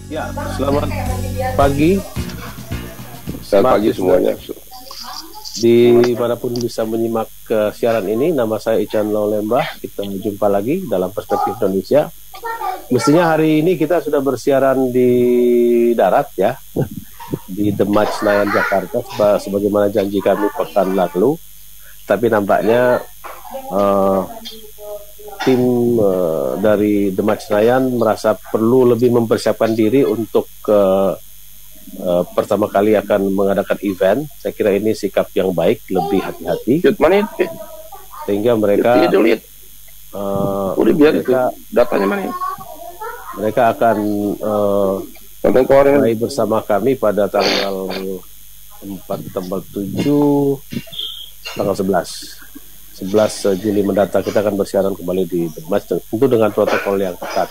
Ya, selamat pagi, Selamat pagi semuanya. dimanapun bisa menyimak siaran ini. Nama saya Ican Lembah. Kita jumpa lagi dalam Perspektif Indonesia. Mestinya hari ini kita sudah bersiaran di darat ya, di The Match Senayan Jakarta, sebagaimana janji kami pekan lalu. Tapi nampaknya tim dari The Match Senayan merasa perlu lebih mempersiapkan diri untuk pertama kali akan mengadakan event. Saya kira ini sikap yang baik, lebih hati-hati, sehingga mereka datanya mana? Mereka akan mulai bersama kami pada tanggal 7, tanggal 11 Juli mendatang. Kita akan bersiaran kembali di The Match, tentu dengan protokol yang ketat.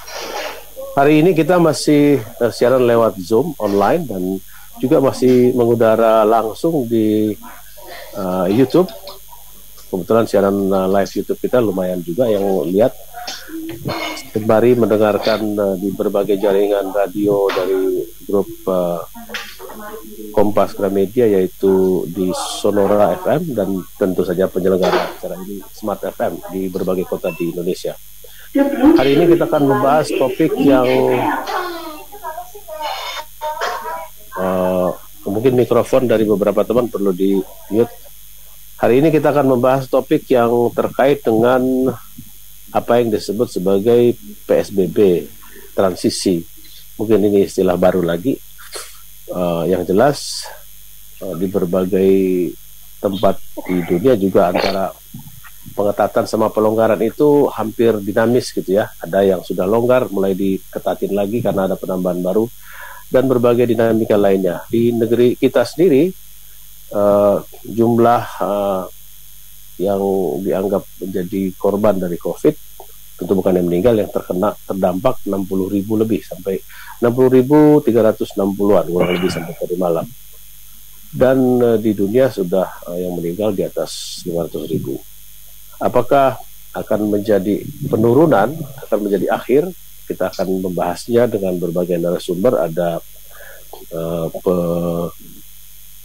Hari ini kita masih siaran lewat Zoom online dan juga masih mengudara langsung di YouTube. Kebetulan siaran live YouTube kita lumayan juga yang lihat, sembari mendengarkan di berbagai jaringan radio dari grup Kompas Gramedia, yaitu di Sonora FM dan tentu saja penyelenggara acara ini Smart FM di berbagai kota di Indonesia. Hari ini kita akan membahas topik yang mungkin mikrofon dari beberapa teman perlu di mute. Hari ini kita akan membahas topik yang terkait dengan apa yang disebut sebagai PSBB transisi. Mungkin ini istilah baru lagi. Yang jelas di berbagai tempat di dunia juga antara pengetatan sama pelonggaran itu hampir dinamis gitu ya. Ada yang sudah longgar mulai diketatin lagi karena ada penambahan baru dan berbagai dinamika lainnya. Di negeri kita sendiri jumlah yang dianggap menjadi korban dari COVID, tentu bukan yang meninggal, yang terdampak 60.000 lebih, sampai 60.360-an kurang lebih sampai tadi malam. Dan di dunia sudah yang meninggal di atas 500.000. Apakah akan menjadi penurunan, akan menjadi akhir? Kita akan membahasnya dengan berbagai narasumber. Ada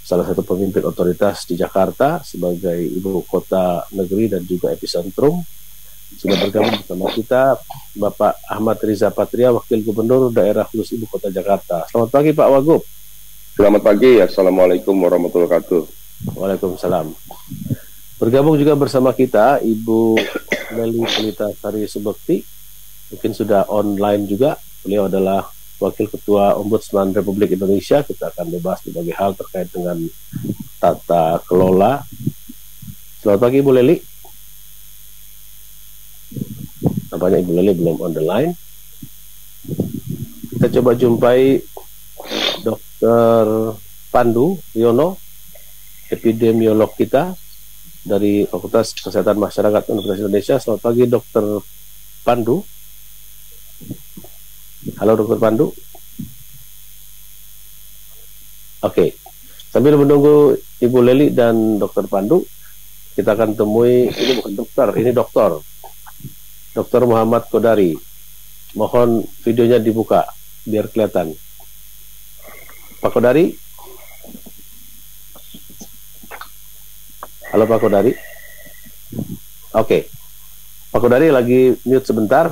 salah satu pemimpin otoritas di Jakarta sebagai ibu kota negeri dan juga epicentrum. Sudah bergabung bersama kita Bapak Ahmad Riza Patria, Wakil Gubernur Daerah Khusus Ibu Kota Jakarta. Selamat pagi Pak Wagub. Selamat pagi, Assalamualaikum warahmatullahi wabarakatuh. Waalaikumsalam. Bergabung juga bersama kita Ibu Leli Pelita Sari Subekti, mungkin sudah online juga. Beliau adalah Wakil Ketua Ombudsman Republik Indonesia. Kita akan membahas berbagai hal terkait dengan tata kelola. Selamat pagi Ibu Leli. Nampaknya Ibu Leli belum on the line. Kita coba jumpai Dr. Pandu Yono, epidemiolog kita dari Fakultas Kesehatan Masyarakat Universitas Indonesia. Selamat pagi Dr. Pandu. Halo Dr. Pandu. Oke. Sambil menunggu Ibu Leli dan Dr. Pandu, kita akan temui, ini bukan dokter, ini dokter. Dr. Muhammad Kodari. Mohon videonya dibuka biar kelihatan. Pak Kodari. Halo Pak Kodari. Oke. Pak Kodari lagi mute sebentar.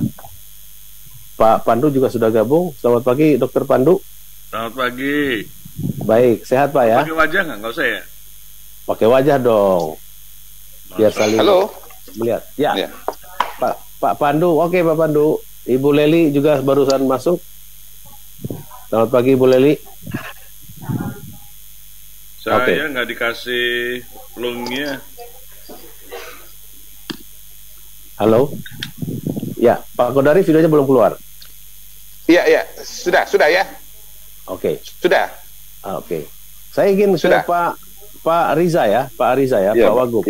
Pak Pandu juga sudah gabung. Selamat pagi Dr. Pandu. Selamat pagi. Baik, sehat Pak ya? Pakai wajah nggak usah ya? Pakai wajah dong. Biar saling melihat. Ya. Pak Pandu, oke Pak Pandu. Ibu Leli juga barusan masuk. Selamat pagi Ibu Leli. Saya nggak dikasih lungnya. Halo. Ya, Pak Kodari videonya belum keluar. Iya, sudah ya. Oke. Sudah. Oke. Saya ingin ke Pak Riza ya, Pak Riza ya, Pak Wagub.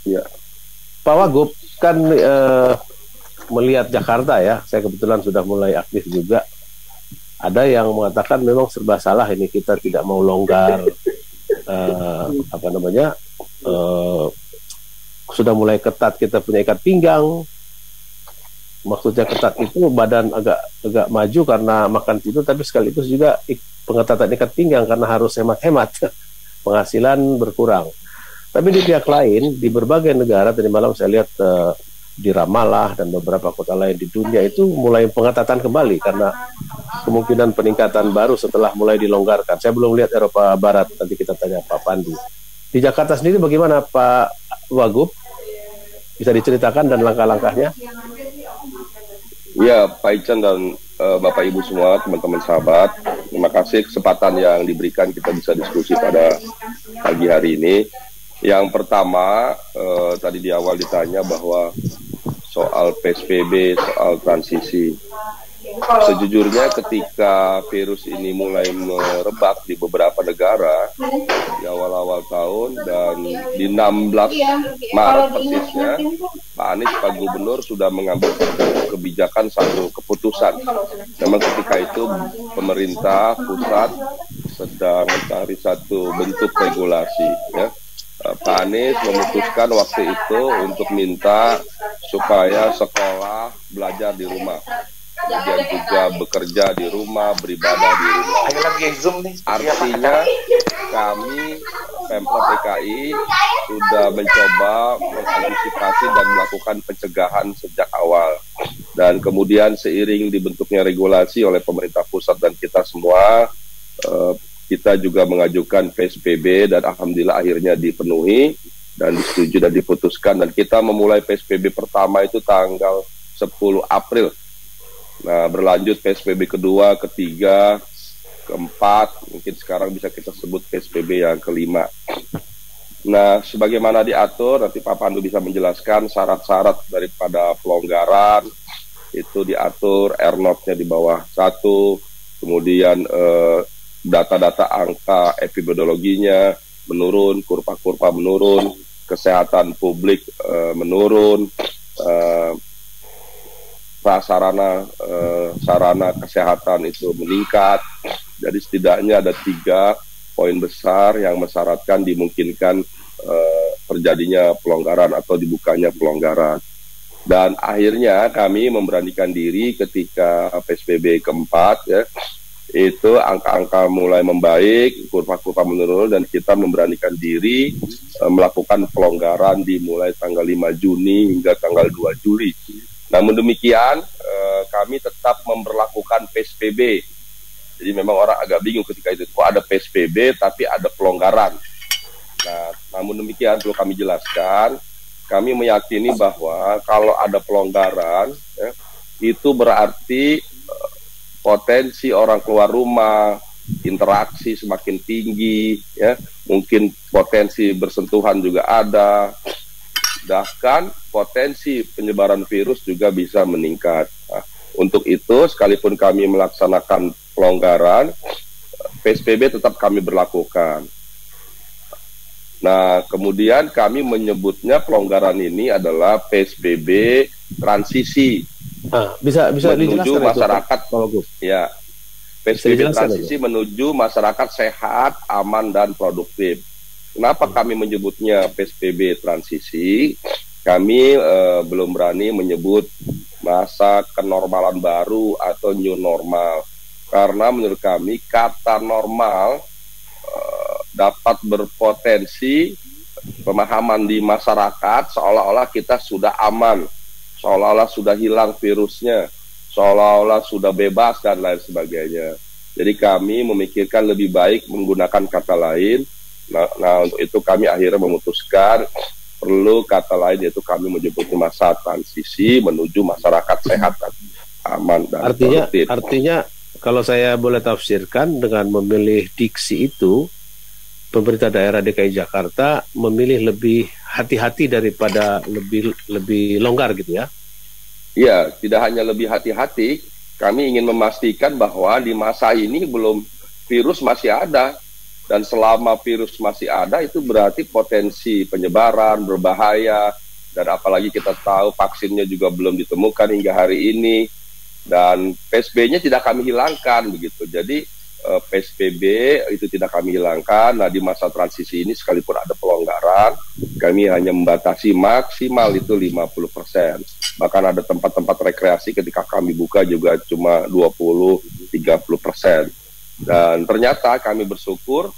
Iya. Pak Wagub kan melihat Jakarta ya, saya kebetulan sudah mulai aktif juga. Ada yang mengatakan memang serba salah ini, kita tidak mau longgar, sudah mulai ketat, kita punya ikat pinggang, Maksudnya ketat itu badan agak maju karena makan tidur, tapi sekaligus juga pengetatan ikat pinggang karena harus hemat-hemat, penghasilan berkurang. Tapi di pihak lain, di berbagai negara, tadi malam saya lihat di Ramallah dan beberapa kota lain di dunia itu mulai pengetatan kembali karena kemungkinan peningkatan baru setelah mulai dilonggarkan. Saya belum lihat Eropa Barat, nanti kita tanya Pak Pandu. Di Jakarta sendiri bagaimana Pak Wagub? Bisa diceritakan dan langkah-langkahnya? Ya, Pak Ican dan Bapak Ibu semua, teman-teman sahabat, terima kasih kesempatan yang diberikan kita bisa diskusi pada pagi hari ini. Yang pertama, tadi di awal ditanya bahwa soal PSBB, soal transisi. Sejujurnya ketika virus ini mulai merebak di beberapa negara di awal-awal tahun dan di 16 Maret persisnya, Pak Anies, Pak Gubernur sudah mengambil kebijakan satu keputusan. Memang ketika itu pemerintah pusat sedang mencari satu bentuk regulasi, ya. Pak Anies memutuskan waktu itu untuk minta supaya sekolah belajar di rumah, kemudian juga bekerja di rumah, beribadah di rumah. Artinya kami Pemprov DKI sudah mencoba mengantisipasi dan melakukan pencegahan sejak awal. Dan kemudian seiring dibentuknya regulasi oleh pemerintah pusat dan kita semua, kita juga mengajukan PSBB dan alhamdulillah akhirnya dipenuhi dan disetujui dan diputuskan, dan kita memulai PSBB pertama itu tanggal 10 April. Nah, berlanjut PSBB kedua, ketiga, keempat, mungkin sekarang bisa kita sebut PSBB yang kelima. Nah, sebagaimana diatur, nanti Pak Pandu bisa menjelaskan syarat-syarat daripada pelonggaran, itu diatur R0-nya di bawah 1, kemudian data-data angka epidemiologinya menurun, kurva-kurva menurun, kesehatan publik menurun, sarana kesehatan itu meningkat. Jadi setidaknya ada 3 poin besar yang mensyaratkan dimungkinkan terjadinya pelonggaran atau dibukanya pelonggaran. Dan akhirnya kami memberanikan diri ketika PSBB keempat, ya, itu angka-angka mulai membaik, kurva-kurva menurun, dan kita memberanikan diri melakukan pelonggaran dimulai tanggal 5 Juni hingga tanggal 2 Juli. Namun demikian, kami tetap memberlakukan PSBB. Jadi memang orang agak bingung ketika itu, kok ada PSBB tapi ada pelonggaran. Nah, namun demikian perlu kami jelaskan, kami meyakini bahwa kalau ada pelonggaran, ya, itu berarti potensi orang keluar rumah, interaksi semakin tinggi, ya, mungkin potensi bersentuhan juga ada, bahkan potensi penyebaran virus juga bisa meningkat. Nah, untuk itu, sekalipun kami melaksanakan pelonggaran, PSBB tetap kami berlakukan. Nah, kemudian kami menyebutnya pelonggaran ini adalah PSBB transisi. Bisa menuju masyarakat, itu, ya, PSBB transisi itu menuju masyarakat sehat, aman, dan produktif. Kenapa kami menyebutnya PSBB transisi? Kami belum berani menyebut masa kenormalan baru atau new normal, karena menurut kami kata normal dapat berpotensi pemahaman di masyarakat seolah-olah kita sudah aman, seolah-olah sudah hilang virusnya, seolah-olah sudah bebas, dan lain sebagainya. Jadi kami memikirkan lebih baik menggunakan kata lain. Nah, untuk itu kami akhirnya memutuskan perlu kata lain, yaitu kami menyebutnya masa transisi menuju masyarakat sehat dan aman dan produktif. Artinya kalau saya boleh tafsirkan, dengan memilih diksi itu, pemerintah daerah DKI Jakarta memilih lebih hati-hati daripada lebih longgar gitu ya? Iya, tidak hanya lebih hati-hati, kami ingin memastikan bahwa di masa ini virus masih ada, dan selama virus masih ada itu berarti potensi penyebaran berbahaya, dan apalagi kita tahu vaksinnya juga belum ditemukan hingga hari ini, dan PSBB-nya tidak kami hilangkan begitu. Jadi PSBB itu tidak kami hilangkan. Nah, di masa transisi ini sekalipun ada pelonggaran, kami hanya membatasi maksimal itu 50%. Bahkan ada tempat-tempat rekreasi ketika kami buka juga cuma 20-30%. Dan ternyata kami bersyukur,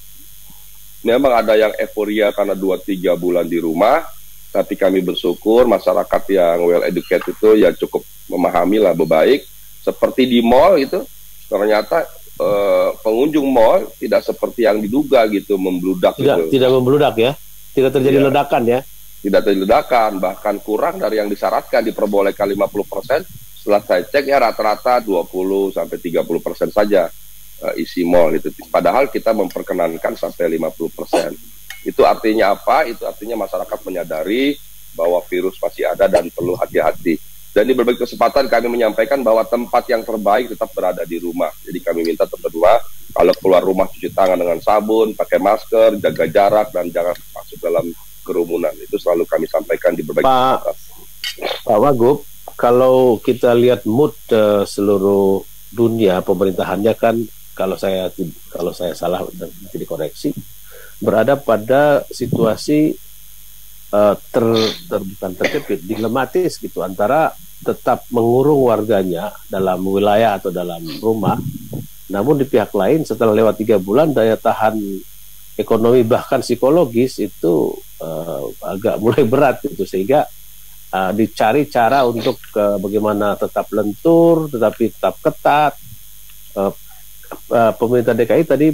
memang ada yang euforia karena 2-3 bulan di rumah, tapi kami bersyukur masyarakat yang well educated itu ya cukup memahami lah baik. Seperti di mall itu, ternyata pengunjung mall tidak seperti yang diduga gitu, membludak gitu. Tidak membludak ya, tidak terjadi ledakan ya. Tidak terjadi ledakan, bahkan kurang dari yang disyaratkan, diperbolehkan 50%. Setelah saya cek ya rata-rata 20-30% saja isi mall itu. Padahal kita memperkenankan sampai 50%. Itu artinya apa? Itu artinya masyarakat menyadari bahwa virus masih ada dan perlu hati-hati. Dan di berbagai kesempatan kami menyampaikan bahwa tempat yang terbaik tetap berada di rumah. Jadi kami minta teman-teman, kalau keluar rumah cuci tangan dengan sabun, pakai masker, jaga jarak, dan jangan masuk dalam kerumunan. Itu selalu kami sampaikan di berbagai kesempatan. Pak Wagub, kalau kita lihat mood seluruh dunia pemerintahannya kan, kalau saya salah dan tidak dikoreksi, berada pada situasi bukan terjepit, dilematis gitu, antara tetap mengurung warganya dalam wilayah atau dalam rumah, namun di pihak lain setelah lewat 3 bulan daya tahan ekonomi bahkan psikologis itu agak mulai berat gitu, sehingga dicari cara untuk bagaimana tetap lentur tetapi tetap ketat. Pemerintah DKI tadi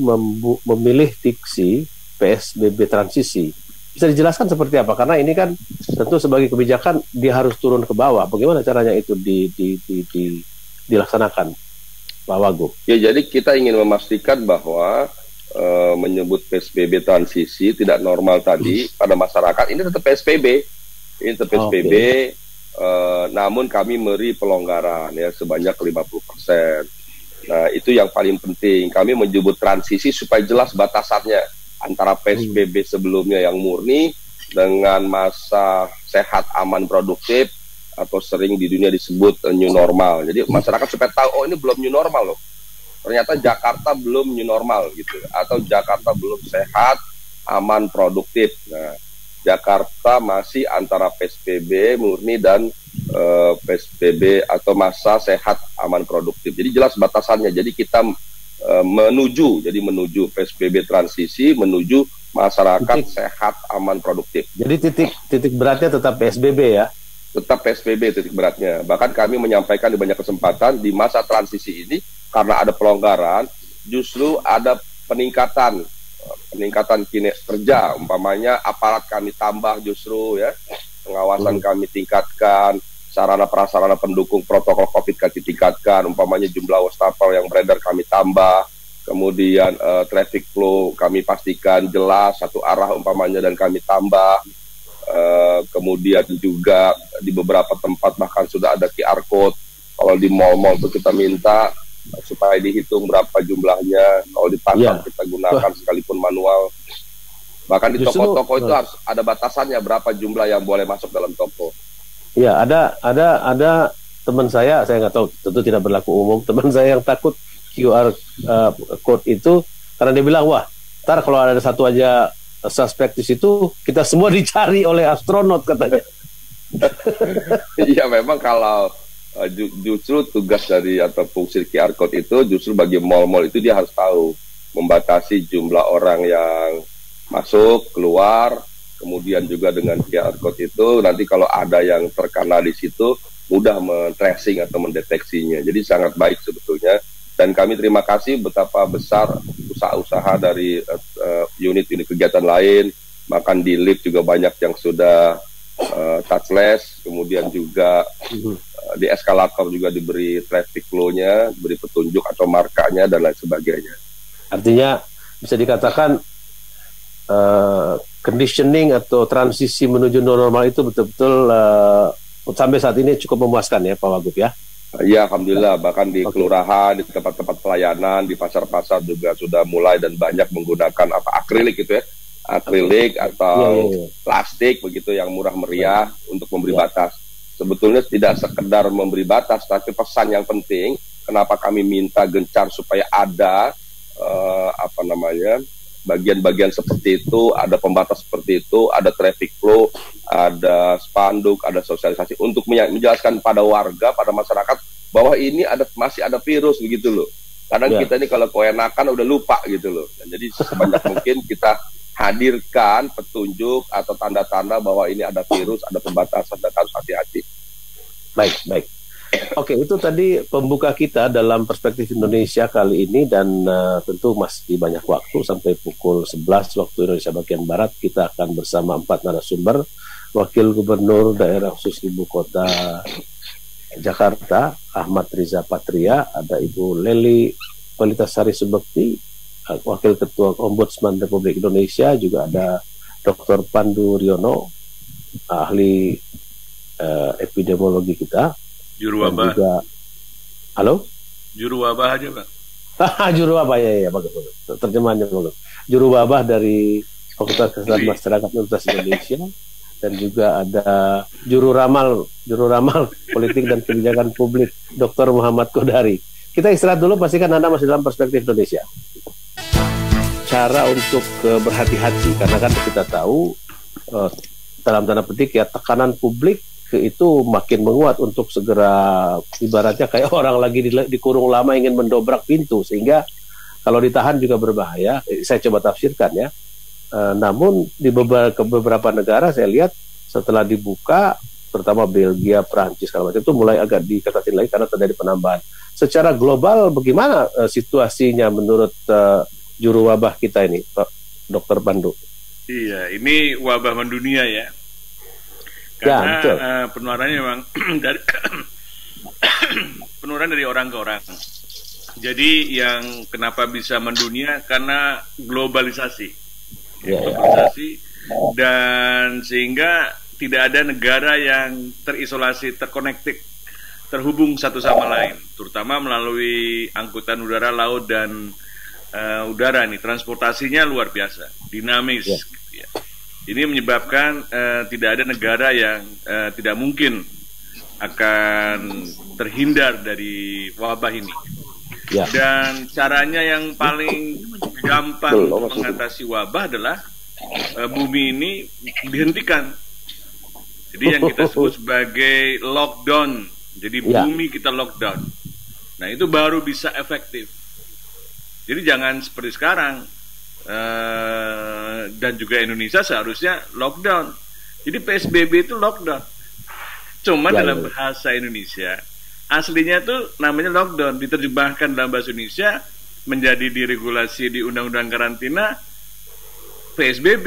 memilih diksi PSBB transisi. Bisa dijelaskan seperti apa? Karena ini kan tentu sebagai kebijakan dia harus turun ke bawah. Bagaimana caranya itu dilaksanakan, Pak Wagub? Ya, jadi kita ingin memastikan bahwa menyebut PSBB transisi tidak normal tadi pada masyarakat, ini tetap PSBB. Ini tetap PSBB, namun kami beri pelonggaran ya sebanyak 50%. Nah, itu yang paling penting. Kami menyebut transisi supaya jelas batasannya antara PSBB sebelumnya yang murni dengan masa sehat, aman, produktif, atau sering di dunia disebut new normal. Jadi masyarakat supaya tahu, oh ini belum new normal loh. Ternyata Jakarta belum new normal gitu, atau Jakarta belum sehat, aman, produktif. Nah, Jakarta masih antara PSBB murni dan PSBB atau masa sehat, aman, produktif. Jadi jelas batasannya. Jadi kita menuju PSBB transisi, menuju masyarakat sehat, aman, produktif. Jadi titik beratnya tetap PSBB ya? Tetap PSBB titik beratnya. Bahkan kami menyampaikan di banyak kesempatan di masa transisi ini, karena ada pelonggaran, justru ada peningkatan kinerja. Umpamanya aparat kami tambah justru ya, pengawasan kami tingkatkan, sarana prasarana pendukung protokol COVID kami tingkatkan, umpamanya jumlah wastafel yang beredar kami tambah, kemudian traffic flow kami pastikan jelas satu arah umpamanya dan kami tambah, kemudian juga di beberapa tempat bahkan sudah ada QR code. Kalau di mall-mall itu kita minta supaya dihitung berapa jumlahnya, kalau di pasar kita gunakan sekalipun manual. Bahkan di toko-toko itu harus ada batasannya berapa jumlah yang boleh masuk dalam toko. Ya, ada teman saya nggak tahu, tentu tidak berlaku umum, teman saya yang takut QR code itu karena dia bilang, wah, ntar kalau ada satu aja suspek di situ, kita semua dicari oleh astronot katanya. Iya, memang kalau justru tugas dari atau fungsi QR code itu justru bagi mal-mal itu dia harus tahu membatasi jumlah orang yang masuk, keluar. Kemudian juga dengan QR code itu nanti kalau ada yang terkena di situ mudah men-tracing atau mendeteksinya. Jadi sangat baik sebetulnya. Dan kami terima kasih betapa besar usaha-usaha dari unit-unit kegiatan lain. Bahkan di lift juga banyak yang sudah touchless. Kemudian juga di eskalator juga diberi traffic flow-nya, diberi petunjuk atau markanya dan lain sebagainya. Artinya bisa dikatakan conditioning atau transisi menuju normal itu betul-betul sampai saat ini cukup memuaskan ya Pak Wagub ya? Ya, alhamdulillah. Bahkan di kelurahan, di tempat-tempat pelayanan, di pasar-pasar juga sudah mulai dan banyak menggunakan akrilik gitu ya, akrilik atau plastik begitu yang murah meriah untuk memberi batas. Sebetulnya tidak sekedar memberi batas, tapi pesan yang penting. Kenapa kami minta gencar supaya ada apa namanya, bagian-bagian seperti itu, ada pembatas seperti itu, ada traffic flow, ada spanduk, ada sosialisasi untuk menjelaskan pada warga, pada masyarakat bahwa ini masih ada virus begitu loh. Kadang kita ini kalau keenakan udah lupa gitu loh. Dan jadi sebanyak mungkin kita hadirkan petunjuk atau tanda-tanda bahwa ini ada virus, ada pembatasan, dan harus hati-hati. Baik. Oke, itu tadi pembuka kita dalam perspektif Indonesia kali ini, dan tentu masih banyak waktu sampai pukul 11 waktu Indonesia bagian Barat. Kita akan bersama 4 narasumber. Wakil Gubernur Daerah Khusus Ibu Kota Jakarta, Ahmad Riza Patria, ada Ibu Lely Kualitasari Subekti, Wakil Ketua Ombudsman Republik Indonesia, juga ada Dr. Pandu Riono, ahli epidemiologi kita. Juru wabah. Juga, halo? Juru wabah aja, Pak. Juru wabah, ya, bagus. Terjemahannya bagus. Juru wabah dari Fakultas Kesehatan Masyarakat Universitas Indonesia, dan juga ada juru ramal politik dan kebijakan publik, Dr. Muhammad Kodari. Kita istirahat dulu, pastikan Anda masih dalam perspektif Indonesia. Cara untuk berhati-hati, karena kan kita tahu dalam tanda petik ya, tekanan publik itu makin menguat untuk segera, ibaratnya kayak orang lagi dikurung lama ingin mendobrak pintu, sehingga kalau ditahan juga berbahaya. Saya coba tafsirkan ya. Namun di beberapa negara saya lihat setelah dibuka, terutama Belgia, Prancis, kalau macam itu mulai agak diketatin lagi karena terjadi penambahan. Secara global bagaimana situasinya menurut juru wabah kita ini, Pak Dr. Pandu? Iya, ini wabah mendunia ya. Karena penularannya memang dari penularan dari orang ke orang. Jadi yang kenapa bisa mendunia karena globalisasi, dan sehingga tidak ada negara yang terisolasi, terkonektik, terhubung satu sama lain, terutama melalui angkutan udara, laut, dan udara. Nih transportasinya luar biasa, dinamis. Gitu ya. Ini menyebabkan tidak ada negara yang tidak mungkin akan terhindar dari wabah ini. Ya. Dan caranya yang paling gampang mengatasi wabah adalah bumi ini dihentikan. Jadi yang kita sebut sebagai lockdown. Jadi bumi kita lockdown. Nah, itu baru bisa efektif. Jadi jangan seperti sekarang. Dan juga Indonesia seharusnya lockdown. Jadi PSBB itu lockdown. Cuma dalam bahasa Indonesia aslinya itu namanya lockdown, diterjemahkan dalam bahasa Indonesia menjadi diregulasi di Undang-Undang Karantina PSBB.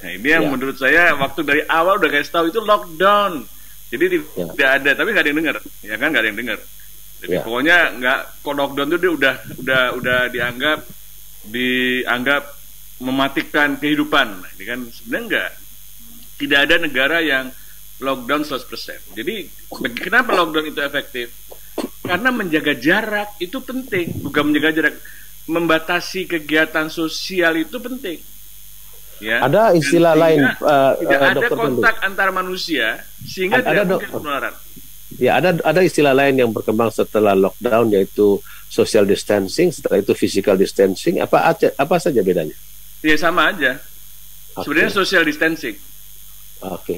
Nah, ini yang menurut saya waktu dari awal udah kasih tahu itu lockdown. Jadi tidak ada, tapi nggak ada yang dengar, ya kan, nggak ada yang dengar. Jadi pokoknya nggak, lockdown itu dia udah dianggap mematikan kehidupan. Nah, ini kan sebenarnya enggak. Tidak ada negara yang lockdown 100%. Jadi kenapa lockdown itu efektif? Karena menjaga jarak itu penting. Bukan menjaga jarak, membatasi kegiatan sosial itu penting. Ya. Ada istilah lain, tidak ada kontak antar manusia sehingga tidak mungkin penularan. Ya, ada istilah lain yang berkembang setelah lockdown, yaitu social distancing, setelah itu physical distancing. Apa saja bedanya? Ya sama aja. Sebenarnya social distancing.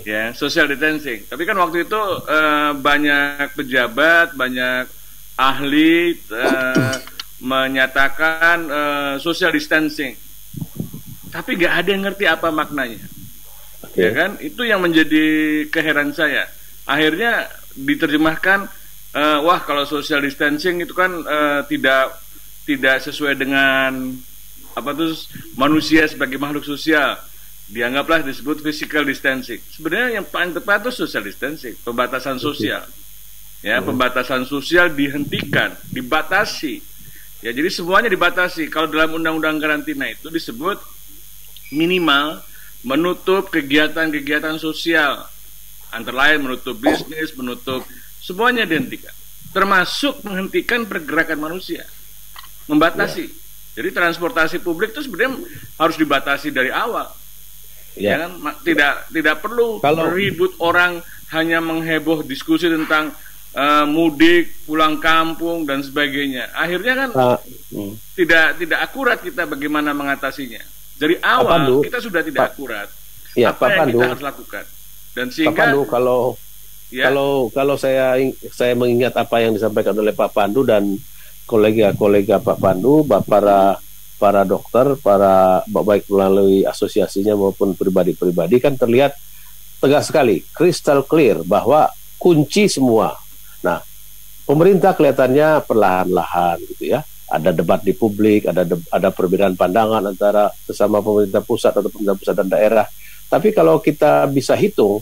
Ya, social distancing. Tapi kan waktu itu banyak pejabat, banyak ahli menyatakan social distancing. Tapi nggak ada yang ngerti apa maknanya. Ya kan? Itu yang menjadi keheran saya. Akhirnya diterjemahkan, wah kalau social distancing itu kan tidak sesuai dengan manusia sebagai makhluk sosial. Dianggaplah disebut physical distancing. Sebenarnya yang paling tepat itu social distancing, pembatasan sosial. Ya, pembatasan sosial dihentikan, dibatasi. Ya, jadi semuanya dibatasi. Kalau dalam undang-undang karantina itu disebut minimal menutup kegiatan-kegiatan sosial. Antara lain menutup bisnis, menutup, semuanya dihentikan. Termasuk menghentikan pergerakan manusia. Membatasi. Jadi transportasi publik itu sebenarnya harus dibatasi dari awal. Ya kan? Tidak perlu ribut orang hanya mengheboh diskusi tentang mudik, pulang kampung dan sebagainya. Akhirnya kan tidak akurat kita bagaimana mengatasinya. Dari awal kita sudah tidak akurat. Ya, apa yang kita harus lakukan? Dan sehingga Pak Pandu, kalau saya mengingat apa yang disampaikan oleh Pak Pandu dan kolega-kolega Pak Pandu, para dokter, baik melalui asosiasinya maupun pribadi-pribadi, kan terlihat tegas sekali, crystal clear bahwa kunci semua. Nah, pemerintah kelihatannya perlahan-lahan gitu ya. Ada debat di publik, ada perbedaan pandangan antara sesama pemerintah pusat atau pemerintah pusat dan daerah. Tapi kalau kita bisa hitung,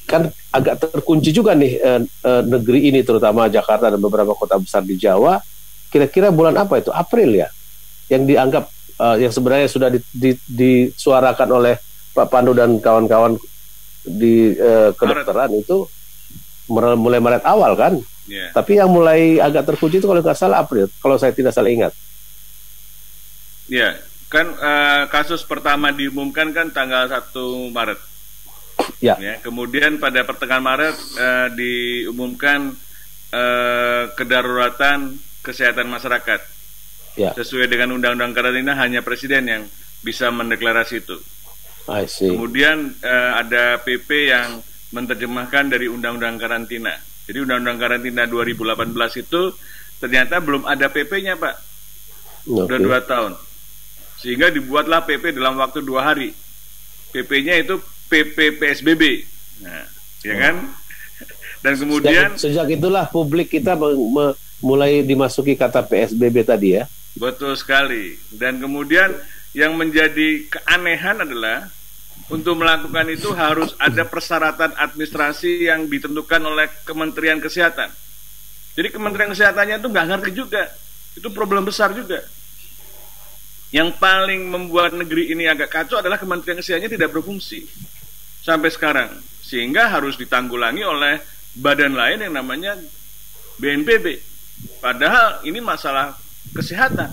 kan agak terkunci juga nih negeri ini, terutama Jakarta dan beberapa kota besar di Jawa. Kira-kira bulan apa itu? April ya? Yang dianggap, yang sebenarnya sudah disuarakan oleh Pak Pandu dan kawan-kawan di kedokteran itu mulai Maret awal kan, tapi yang mulai agak terkunci itu kalau nggak salah April, kalau saya tidak salah ingat. Kan kasus pertama diumumkan kan tanggal 1 Maret. Kemudian pada pertengahan Maret diumumkan kedaruratan kesehatan masyarakat. Sesuai dengan undang-undang karantina hanya presiden yang bisa mendeklarasi itu. Kemudian ada PP yang menerjemahkan dari Undang-Undang Karantina. Jadi Undang-Undang Karantina 2018 itu ternyata belum ada PP-nya, Pak. Sudah 2 tahun. Sehingga dibuatlah PP dalam waktu 2 hari. PP-nya itu PP PSBB. Nah, ya kan? Dan kemudian sejak itulah publik kita mulai dimasuki kata PSBB tadi ya. Betul sekali. Dan kemudian yang menjadi keanehan adalah untuk melakukan itu harus ada persyaratan administrasi yang ditentukan oleh Kementerian Kesehatan. Jadi Kementerian Kesehatannya itu nggak ngerti juga. Itu problem besar juga. Yang paling membuat negeri ini agak kacau adalah Kementerian Kesehatannya tidak berfungsi sampai sekarang. Sehingga harus ditanggulangi oleh badan lain yang namanya BNPB. Padahal ini masalah kesehatan.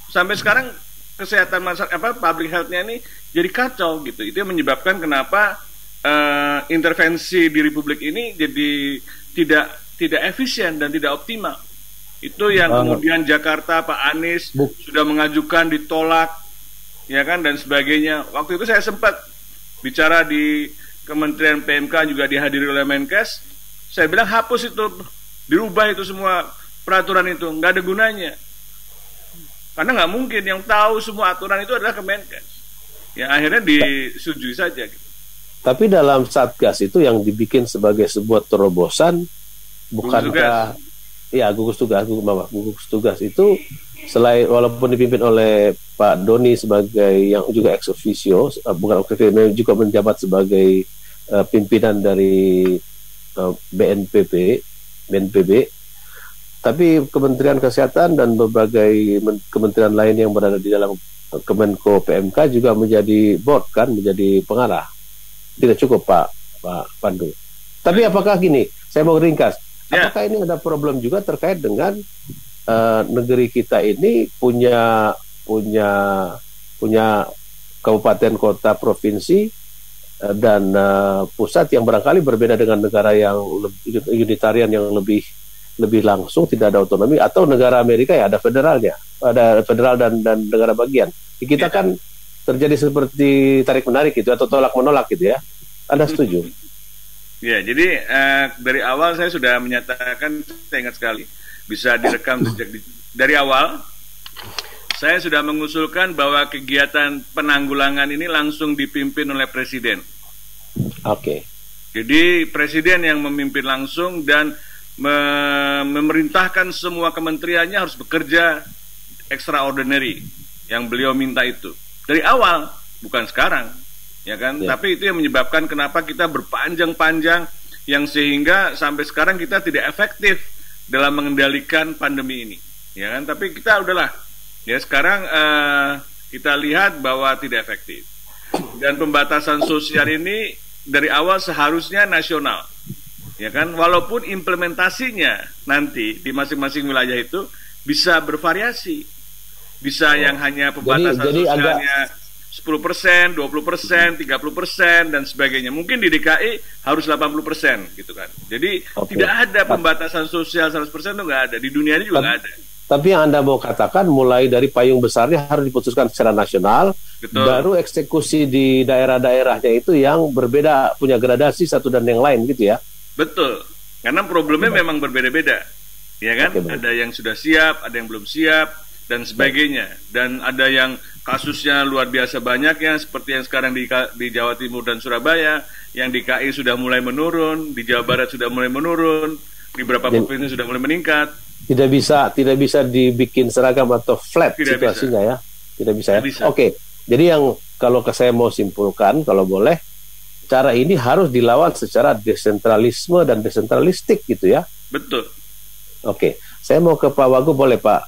Sampai sekarang kesehatan public health-nya ini jadi kacau gitu. Itu yang menyebabkan kenapa intervensi di Republik ini jadi tidak efisien dan tidak optimal. Itu yang kemudian Jakarta Pak Anies sudah mengajukan ditolak, ya kan, dan sebagainya. Waktu itu saya sempat bicara di Kementerian PMK, juga dihadiri oleh Menkes. Saya bilang hapus itu, dirubah itu semua peraturan itu, nggak ada gunanya. Karena nggak mungkin yang tahu semua aturan itu adalah Kemenkes. Ya akhirnya disetujui saja. Gitu. Tapi dalam Satgas itu yang dibikin sebagai sebuah terobosan, bukankah gugus tugas itu selain walaupun dipimpin oleh Pak Doni sebagai yang juga ex officio, bukan ex officio, juga menjabat sebagai pimpinan dari BNPB, tapi Kementerian Kesehatan dan berbagai kementerian lain yang berada di dalam Kemenko PMK juga menjadi board kan, menjadi pengarah. Tidak cukup Pak Pandu. Tapi apakah gini, saya mau ringkas, apakah ini ada problem juga terkait dengan negeri kita ini punya kabupaten, kota, provinsi dan pusat yang barangkali berbeda dengan negara yang unitarian yang lebih langsung, tidak ada otonomi, atau negara Amerika ya ada federalnya, ada federal dan negara bagian. Di kita kan terjadi seperti tarik menarik gitu atau tolak menolak gitu ya. Anda setuju? Ya, jadi dari awal saya sudah menyatakan, saya ingat sekali, bisa direkam dari awal. Saya sudah mengusulkan bahwa kegiatan penanggulangan ini langsung dipimpin oleh Presiden. Oke. Jadi Presiden yang memimpin langsung dan memerintahkan semua kementeriannya harus bekerja extraordinary yang beliau minta itu dari awal, bukan sekarang, ya kan? Tapi itu yang menyebabkan kenapa kita berpanjang-panjang, yang sehingga sampai sekarang kita tidak efektif dalam mengendalikan pandemi ini, ya kan? Tapi kita udahlah, ya sekarang kita lihat bahwa tidak efektif, dan pembatasan sosial ini dari awal seharusnya nasional. Ya kan, walaupun implementasinya nanti di masing-masing wilayah itu bisa bervariasi, bisa yang hanya pembatasan sosialnya 10%, 20%, 30% dan sebagainya. Mungkin di DKI harus 80% gitu kan. Jadi tidak ada pembatasan sosial 100% itu nggak ada. Di dunia ini juga nggak ada. Tapi yang Anda mau katakan mulai dari payung besarnya harus diputuskan secara nasional, betul. Baru eksekusi di daerah-daerahnya itu yang berbeda, punya gradasi satu dan yang lain gitu ya. Betul. Karena problemnya memang berbeda-beda. Ya kan? Ada yang sudah siap, ada yang belum siap dan sebagainya. Dan ada yang kasusnya luar biasa banyak ya, seperti yang sekarang di Jawa Timur dan Surabaya, yang di KI sudah mulai menurun, di Jawa Barat sudah mulai menurun, di beberapa provinsi sudah mulai meningkat. Tidak bisa dibikin seragam atau flat situasinya ya. Tidak bisa ya. Oke. Jadi yang kalau saya mau simpulkan, kalau boleh, cara ini harus dilawan secara desentralisme dan desentralistik gitu ya. Betul. Oke. Saya mau ke Pak Wagub, boleh Pak?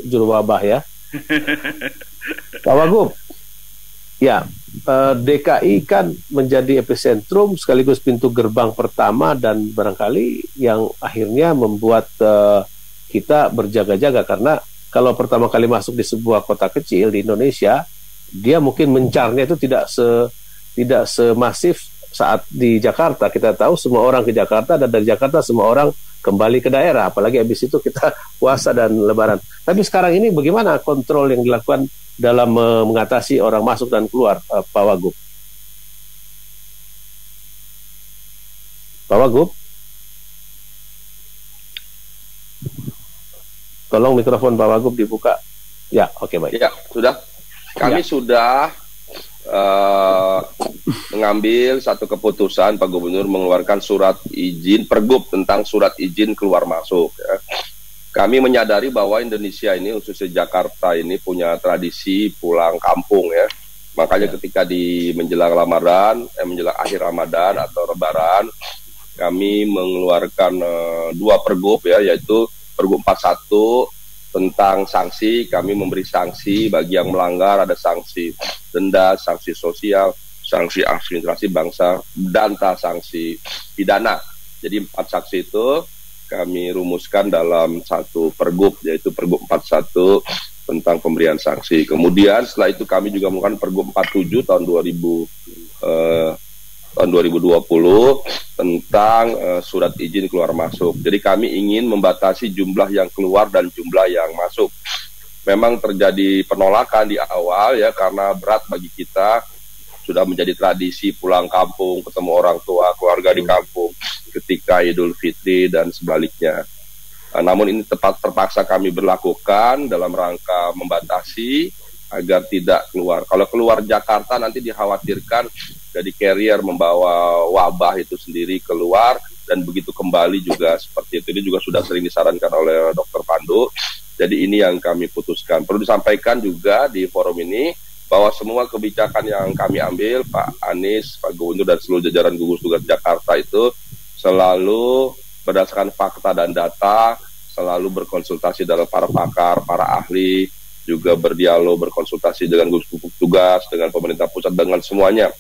Juru wabah ya. Pak Wagub, ya, DKI kan menjadi epicentrum sekaligus pintu gerbang pertama dan barangkali yang akhirnya membuat kita berjaga-jaga, karena kalau pertama kali masuk di sebuah kota kecil di Indonesia, dia mungkin mencarnya itu tidak semasif saat di Jakarta. Kita tahu semua orang ke Jakarta dan dari Jakarta semua orang kembali ke daerah, apalagi habis itu kita puasa dan lebaran. Tapi sekarang ini bagaimana kontrol yang dilakukan dalam mengatasi orang masuk dan keluar, Pak Wagub? Pak Wagub? Tolong mikrofon Pak Wagub dibuka. Ya, oke, baik. Ya, sudah. Kami sudah mengambil satu keputusan, Pak Gubernur mengeluarkan surat izin pergub tentang surat izin keluar masuk ya. Kami menyadari bahwa Indonesia ini, khususnya Jakarta ini, punya tradisi pulang kampung ya. Makanya ketika menjelang Ramadan, menjelang akhir Ramadan atau Lebaran, kami mengeluarkan dua pergub ya, yaitu Pergub 41 tentang sanksi. Kami memberi sanksi bagi yang melanggar, ada sanksi denda, sanksi sosial, sanksi administrasi bangsa, dan sanksi pidana. Jadi 4 sanksi itu kami rumuskan dalam satu pergub, yaitu Pergub 41 tentang pemberian sanksi. Kemudian setelah itu kami juga melakukan Pergub 47 tahun 2020 tentang surat izin keluar masuk. Jadi kami ingin membatasi jumlah yang keluar dan jumlah yang masuk. Memang terjadi penolakan di awal ya, karena berat bagi kita, sudah menjadi tradisi pulang kampung, ketemu orang tua, keluarga di kampung ketika Idul Fitri dan sebaliknya. Namun ini terpaksa kami berlakukan dalam rangka membatasi agar tidak keluar. Kalau keluar Jakarta nanti dikhawatirkan jadi carrier membawa wabah itu sendiri keluar, dan begitu kembali juga seperti itu. Ini juga sudah sering disarankan oleh Dr. Pandu. Jadi ini yang kami putuskan. Perlu disampaikan juga di forum ini bahwa semua kebijakan yang kami ambil, Pak Anies, Pak Gubernur, dan seluruh jajaran gugus tugas Jakarta itu selalu berdasarkan fakta dan data, selalu berkonsultasi dengan para pakar, para ahli, juga berdialog, berkonsultasi dengan gugus tugas, dengan pemerintah pusat, dengan semuanya.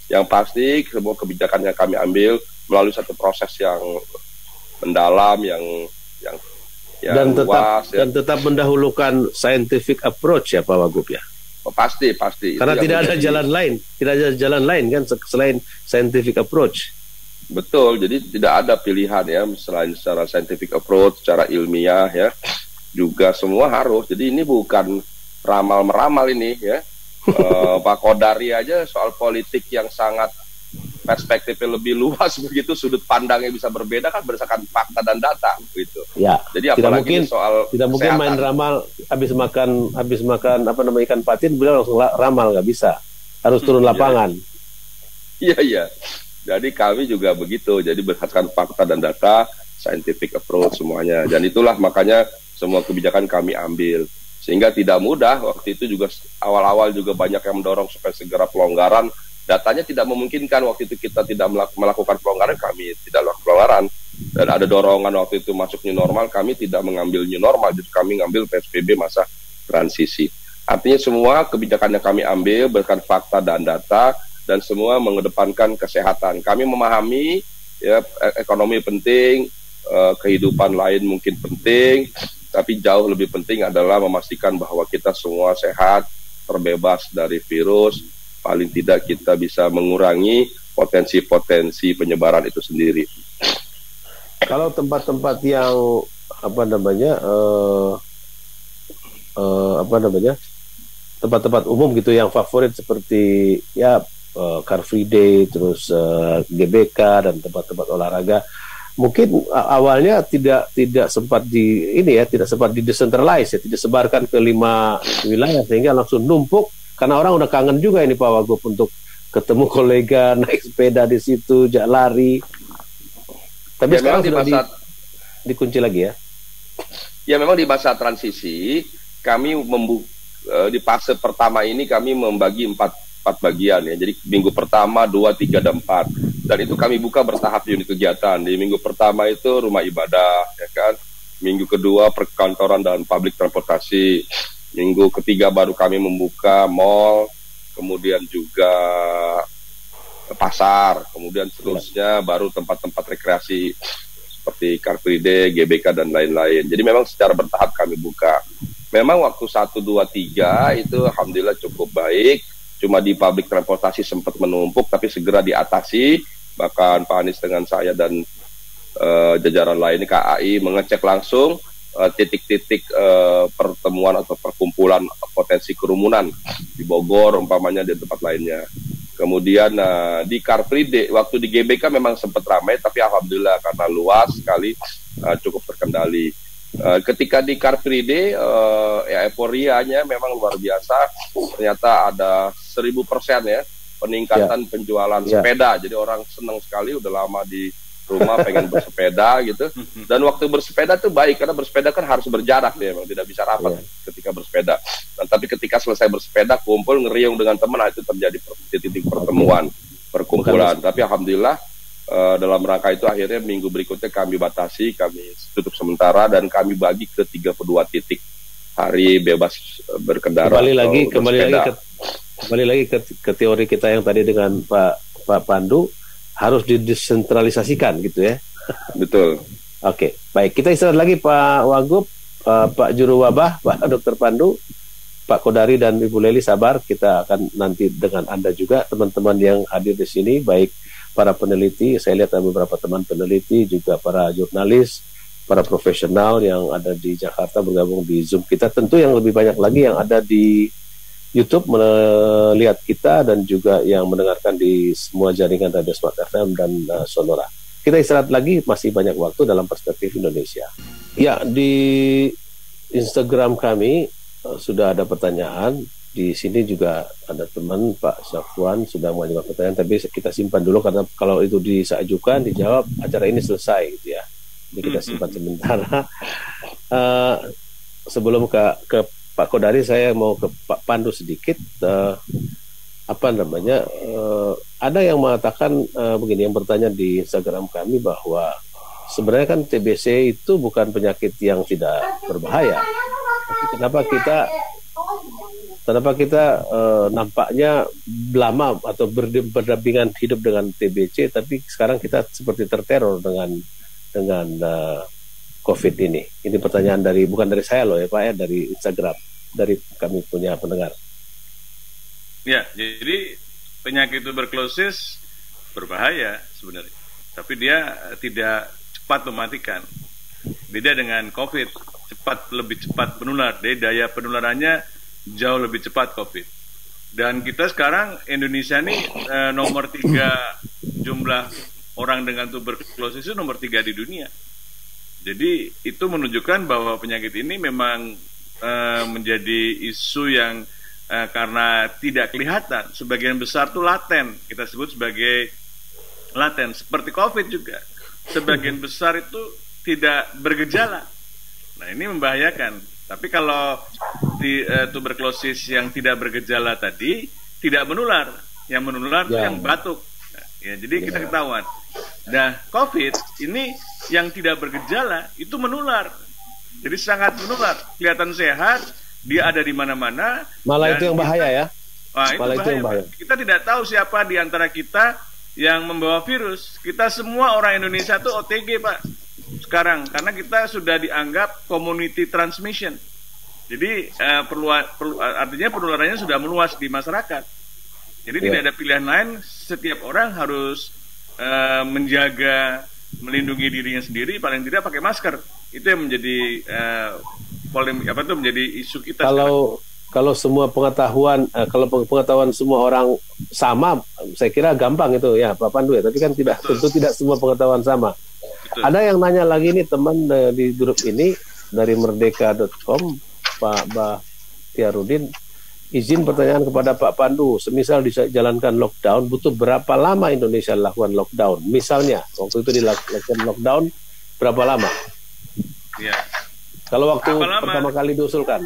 Yang pasti semua kebijakan yang kami ambil melalui satu proses yang mendalam, yang dan luas, dan tetap mendahulukan scientific approach ya Pak Wagub ya. Pasti. Karena tidak ada jalan lain kan selain scientific approach. Betul, jadi tidak ada pilihan ya selain secara scientific approach, secara ilmiah ya. Juga semua harus. Jadi ini bukan ramal-meramal ini ya. Pak Kodari aja soal politik yang sangat perspektifnya lebih luas begitu, sudut pandangnya bisa berbeda kan berdasarkan fakta dan data gitu. Ya. Jadi apalagi tidak mungkin main ramal habis makan ikan patin beliau langsung ramal, nggak bisa. Harus turun lapangan. Iya. Jadi kami juga begitu. Jadi berdasarkan fakta dan data, scientific approach semuanya. Dan itulah makanya semua kebijakan kami ambil. Sehingga tidak mudah. Waktu itu juga awal-awal juga banyak yang mendorong supaya segera pelonggaran. Datanya tidak memungkinkan waktu itu kita tidak melakukan pelonggaran, kami tidak melakukan pelonggaran. Dan ada dorongan waktu itu masuk new normal, kami tidak mengambil new normal, justru kami mengambil PSBB masa transisi. Artinya semua kebijakan yang kami ambil berdasarkan fakta dan data, dan semua mengedepankan kesehatan. Kami memahami ya ekonomi penting, kehidupan lain mungkin penting, tapi jauh lebih penting adalah memastikan bahwa kita semua sehat terbebas dari virus, paling tidak kita bisa mengurangi potensi-potensi penyebaran itu sendiri. Kalau tempat-tempat yang tempat-tempat umum gitu yang favorit seperti ya Car Free Day, terus GBK dan tempat-tempat olahraga, mungkin awalnya tidak sempat tidak sempat didesentralize ya, tidak sebarkan ke 5 wilayah sehingga langsung numpuk karena orang udah kangen juga ini Pak Wagub untuk ketemu kolega, naik sepeda di situ, lari. Tapi ya, sekarang sudah dikunci lagi ya. Ya memang di masa transisi kami di fase pertama ini kami membagi empat bagian ya. Jadi minggu pertama, 2, 3, dan 4. Dan itu kami buka bertahap unit kegiatan. Di minggu pertama itu rumah ibadah, ya kan. Minggu kedua perkantoran dan publik transportasi. Minggu ketiga baru kami membuka mall, kemudian juga pasar, kemudian seterusnya baru tempat-tempat rekreasi seperti Car Free Day, GBK, dan lain-lain. Jadi memang secara bertahap kami buka. Memang waktu 1, 2, 3 itu alhamdulillah cukup baik. Cuma di publik transportasi sempat menumpuk, tapi segera diatasi. Bahkan Pak Anies dengan saya dan jajaran lain KAI mengecek langsung titik-titik pertemuan atau perkumpulan potensi kerumunan di Bogor umpamanya di tempat lainnya. Kemudian di Car Free Day, waktu di GBK memang sempat ramai, tapi alhamdulillah karena luas sekali cukup terkendali. Ketika di Car Free Day, ya euforianya memang luar biasa. Ternyata ada 1000% ya peningkatan penjualan sepeda. Jadi orang senang sekali, udah lama di rumah pengen bersepeda gitu. Dan waktu bersepeda tuh baik karena bersepeda kan harus berjarak ya, memang tidak bisa rapat ketika bersepeda. Dan tapi ketika selesai bersepeda kumpul ngeriung dengan teman, itu terjadi titik pertemuan, perkumpulan. Tapi alhamdulillah dalam rangka itu akhirnya minggu berikutnya kami batasi, kami tutup sementara dan kami bagi ke 32 titik hari bebas berkendara. Kembali lagi ke teori kita yang tadi dengan Pak Pandu, harus didesentralisasikan gitu ya. Betul. Oke, baik, kita istirahat lagi Pak Wagub, Pak Juru Wabah, Pak Dr. Pandu, Pak Kodari dan Ibu Leli, sabar, kita akan nanti dengan Anda juga teman-teman yang hadir di sini, baik para peneliti, saya lihat ada beberapa teman peneliti, juga para jurnalis, para profesional yang ada di Jakarta bergabung di Zoom kita. Tentu yang lebih banyak lagi yang ada di YouTube melihat kita dan juga yang mendengarkan di semua jaringan Radio Smart FM dan Sonora. Kita istirahat lagi, masih banyak waktu dalam Perspektif Indonesia. Ya, di Instagram kami sudah ada pertanyaan. Di sini juga ada teman Pak Syafwan sudah mengajukan pertanyaan, tapi kita simpan dulu karena kalau itu disajukan dijawab acara ini selesai gitu ya. Jadi kita simpan sementara. Sebelum ke Pak Kodari, saya mau ke Pak Pandu sedikit. Ada yang mengatakan begini, yang bertanya di Instagram kami bahwa sebenarnya kan TBC itu bukan penyakit yang tidak berbahaya. Tapi kenapa kita nampaknya lama atau berdampingan hidup dengan TBC, tapi sekarang kita seperti terteror dengan COVID ini. Ini pertanyaan bukan dari saya loh ya Pak ya, dari Instagram, dari kami punya pendengar. Ya, jadi penyakit tuberkulosis berbahaya sebenarnya, tapi dia tidak cepat mematikan. Beda dengan COVID, lebih cepat menular. Daya penularannya jauh lebih cepat COVID. Dan kita sekarang Indonesia ini nomor 3 jumlah orang dengan tuberkulosis itu nomor 3 di dunia. Jadi itu menunjukkan bahwa penyakit ini memang menjadi isu yang karena tidak kelihatan, sebagian besar itu laten, kita sebut sebagai laten. Seperti COVID juga, sebagian besar itu tidak bergejala. Nah ini membahayakan. Tapi kalau tuberkulosis yang tidak bergejala tadi tidak menular, yang menular itu yang batuk. Ya, jadi kita ketahuan. Nah, COVID ini yang tidak bergejala itu menular. Jadi sangat menular. Kelihatan sehat, dia ada di mana-mana. Malah itu yang bahaya ya. Wah, itu bahaya. Kita tidak tahu siapa di antara kita yang membawa virus. Kita semua orang Indonesia tuh OTG, Pak. Sekarang karena kita sudah dianggap community transmission. Jadi artinya penularannya sudah meluas di masyarakat. Jadi tidak ada pilihan lain, setiap orang harus menjaga, melindungi dirinya sendiri, paling tidak pakai masker. Itu yang menjadi menjadi isu kita. Kalau semua pengetahuan, kalau pengetahuan semua orang sama, saya kira gampang itu ya Pak Pandu ya. Tapi kan tentu tidak semua pengetahuan sama. Betul. Ada yang nanya lagi nih teman di grup ini dari merdeka.com, Pak Bahtiarudin, izin pertanyaan kepada Pak Pandu, semisal dijalankan lockdown, butuh berapa lama Indonesia lakukan lockdown? Misalnya waktu itu dilakukan lockdown berapa lama? Ya. Kalau waktu pertama kali diusulkan.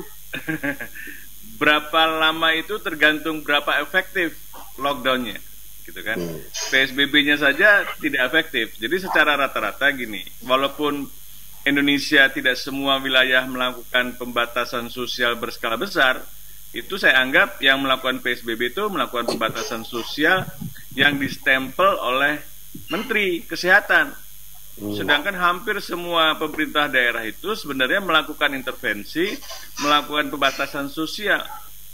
Berapa lama itu tergantung berapa efektif lockdownnya, gitu kan? PSBB-nya saja tidak efektif. Jadi secara rata-rata gini, walaupun Indonesia tidak semua wilayah melakukan pembatasan sosial berskala besar, itu saya anggap yang melakukan PSBB itu melakukan pembatasan sosial yang distempel oleh Menteri Kesehatan. Sedangkan hampir semua pemerintah daerah itu sebenarnya melakukan intervensi, melakukan pembatasan sosial.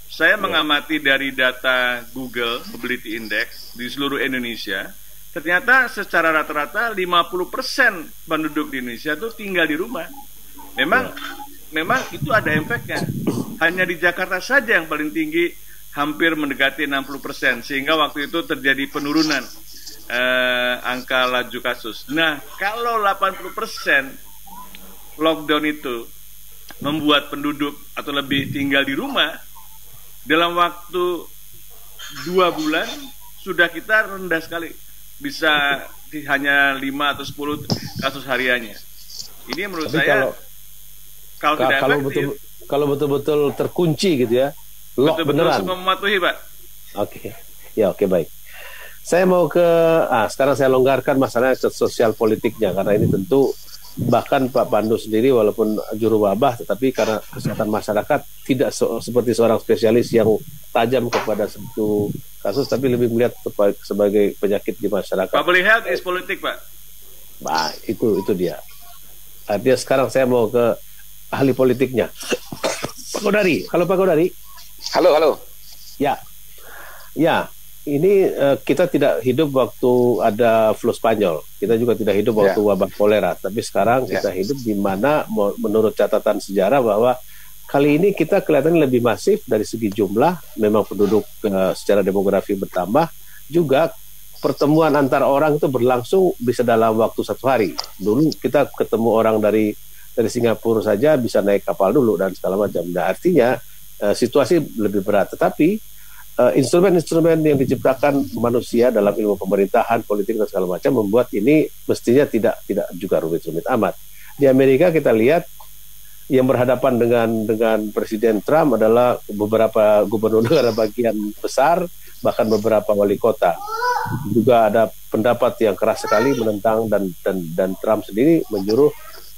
Saya mengamati dari data Google Mobility Index di seluruh Indonesia, ternyata secara rata-rata 50% penduduk di Indonesia itu tinggal di rumah. Memang itu ada efeknya. Hanya di Jakarta saja yang paling tinggi, hampir mendekati 60%, sehingga waktu itu terjadi penurunan angka laju kasus. Nah, kalau 80% lockdown itu membuat penduduk atau lebih tinggal di rumah, dalam waktu 2 bulan sudah kita rendah sekali, bisa hanya 5 atau 10 kasus hariannya. Ini menurut saya kalau betul-betul terkunci gitu ya, betul-betul beneran. Semua mematuhi, Pak. Oke, baik. Saya mau sekarang saya longgarkan masalah sosial politiknya, karena ini tentu bahkan Pak Pandu sendiri walaupun juru wabah, tetapi karena kesehatan masyarakat tidak seperti seorang spesialis yang tajam kepada satu kasus, tapi lebih melihat sebagai penyakit di masyarakat. Public health is politik, Pak. Nah, itu dia. Artinya sekarang saya mau ke ahli politiknya. Pak Kodari, halo Pak Kodari. Halo. Ya. Ini kita tidak hidup waktu ada flu Spanyol, kita juga tidak hidup waktu wabah kolera, tapi sekarang kita hidup di mana menurut catatan sejarah bahwa kali ini kita kelihatan lebih masif dari segi jumlah, memang penduduk secara demografi bertambah, juga pertemuan antar orang itu berlangsung bisa dalam waktu 1 hari. Dulu kita ketemu orang dari Singapura saja bisa naik kapal dulu dan segala macam. Nah, artinya situasi lebih berat, tetapi instrumen-instrumen yang diciptakan manusia dalam ilmu pemerintahan, politik dan segala macam membuat ini mestinya tidak juga rumit-rumit amat. Di Amerika kita lihat yang berhadapan dengan Presiden Trump adalah beberapa gubernur negara bagian besar, bahkan beberapa wali kota. Juga ada pendapat yang keras sekali menentang dan Trump sendiri menyuruh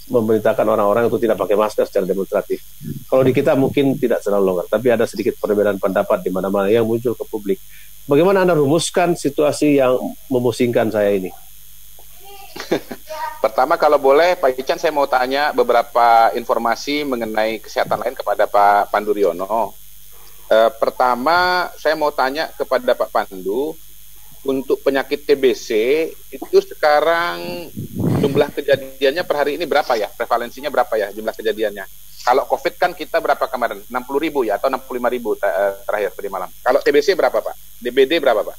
memerintahkan orang-orang untuk tidak pakai masker secara demonstratif. Kalau di kita mungkin tidak terlalu longgar, tapi ada sedikit perbedaan pendapat di mana-mana yang muncul ke publik. Bagaimana Anda rumuskan situasi yang memusingkan saya ini? Pertama, kalau boleh Pak Ican, saya mau tanya beberapa informasi mengenai kesehatan lain kepada Pak Pandu Riono. Pertama, saya mau tanya kepada Pak Pandu, untuk penyakit TBC itu sekarang jumlah kejadiannya per hari ini berapa ya? Prevalensinya berapa ya jumlah kejadiannya? Kalau COVID kan kita berapa kemarin? 60.000 ya atau 65.000 terakhir tadi malam. Kalau TBC berapa Pak? DBD berapa Pak?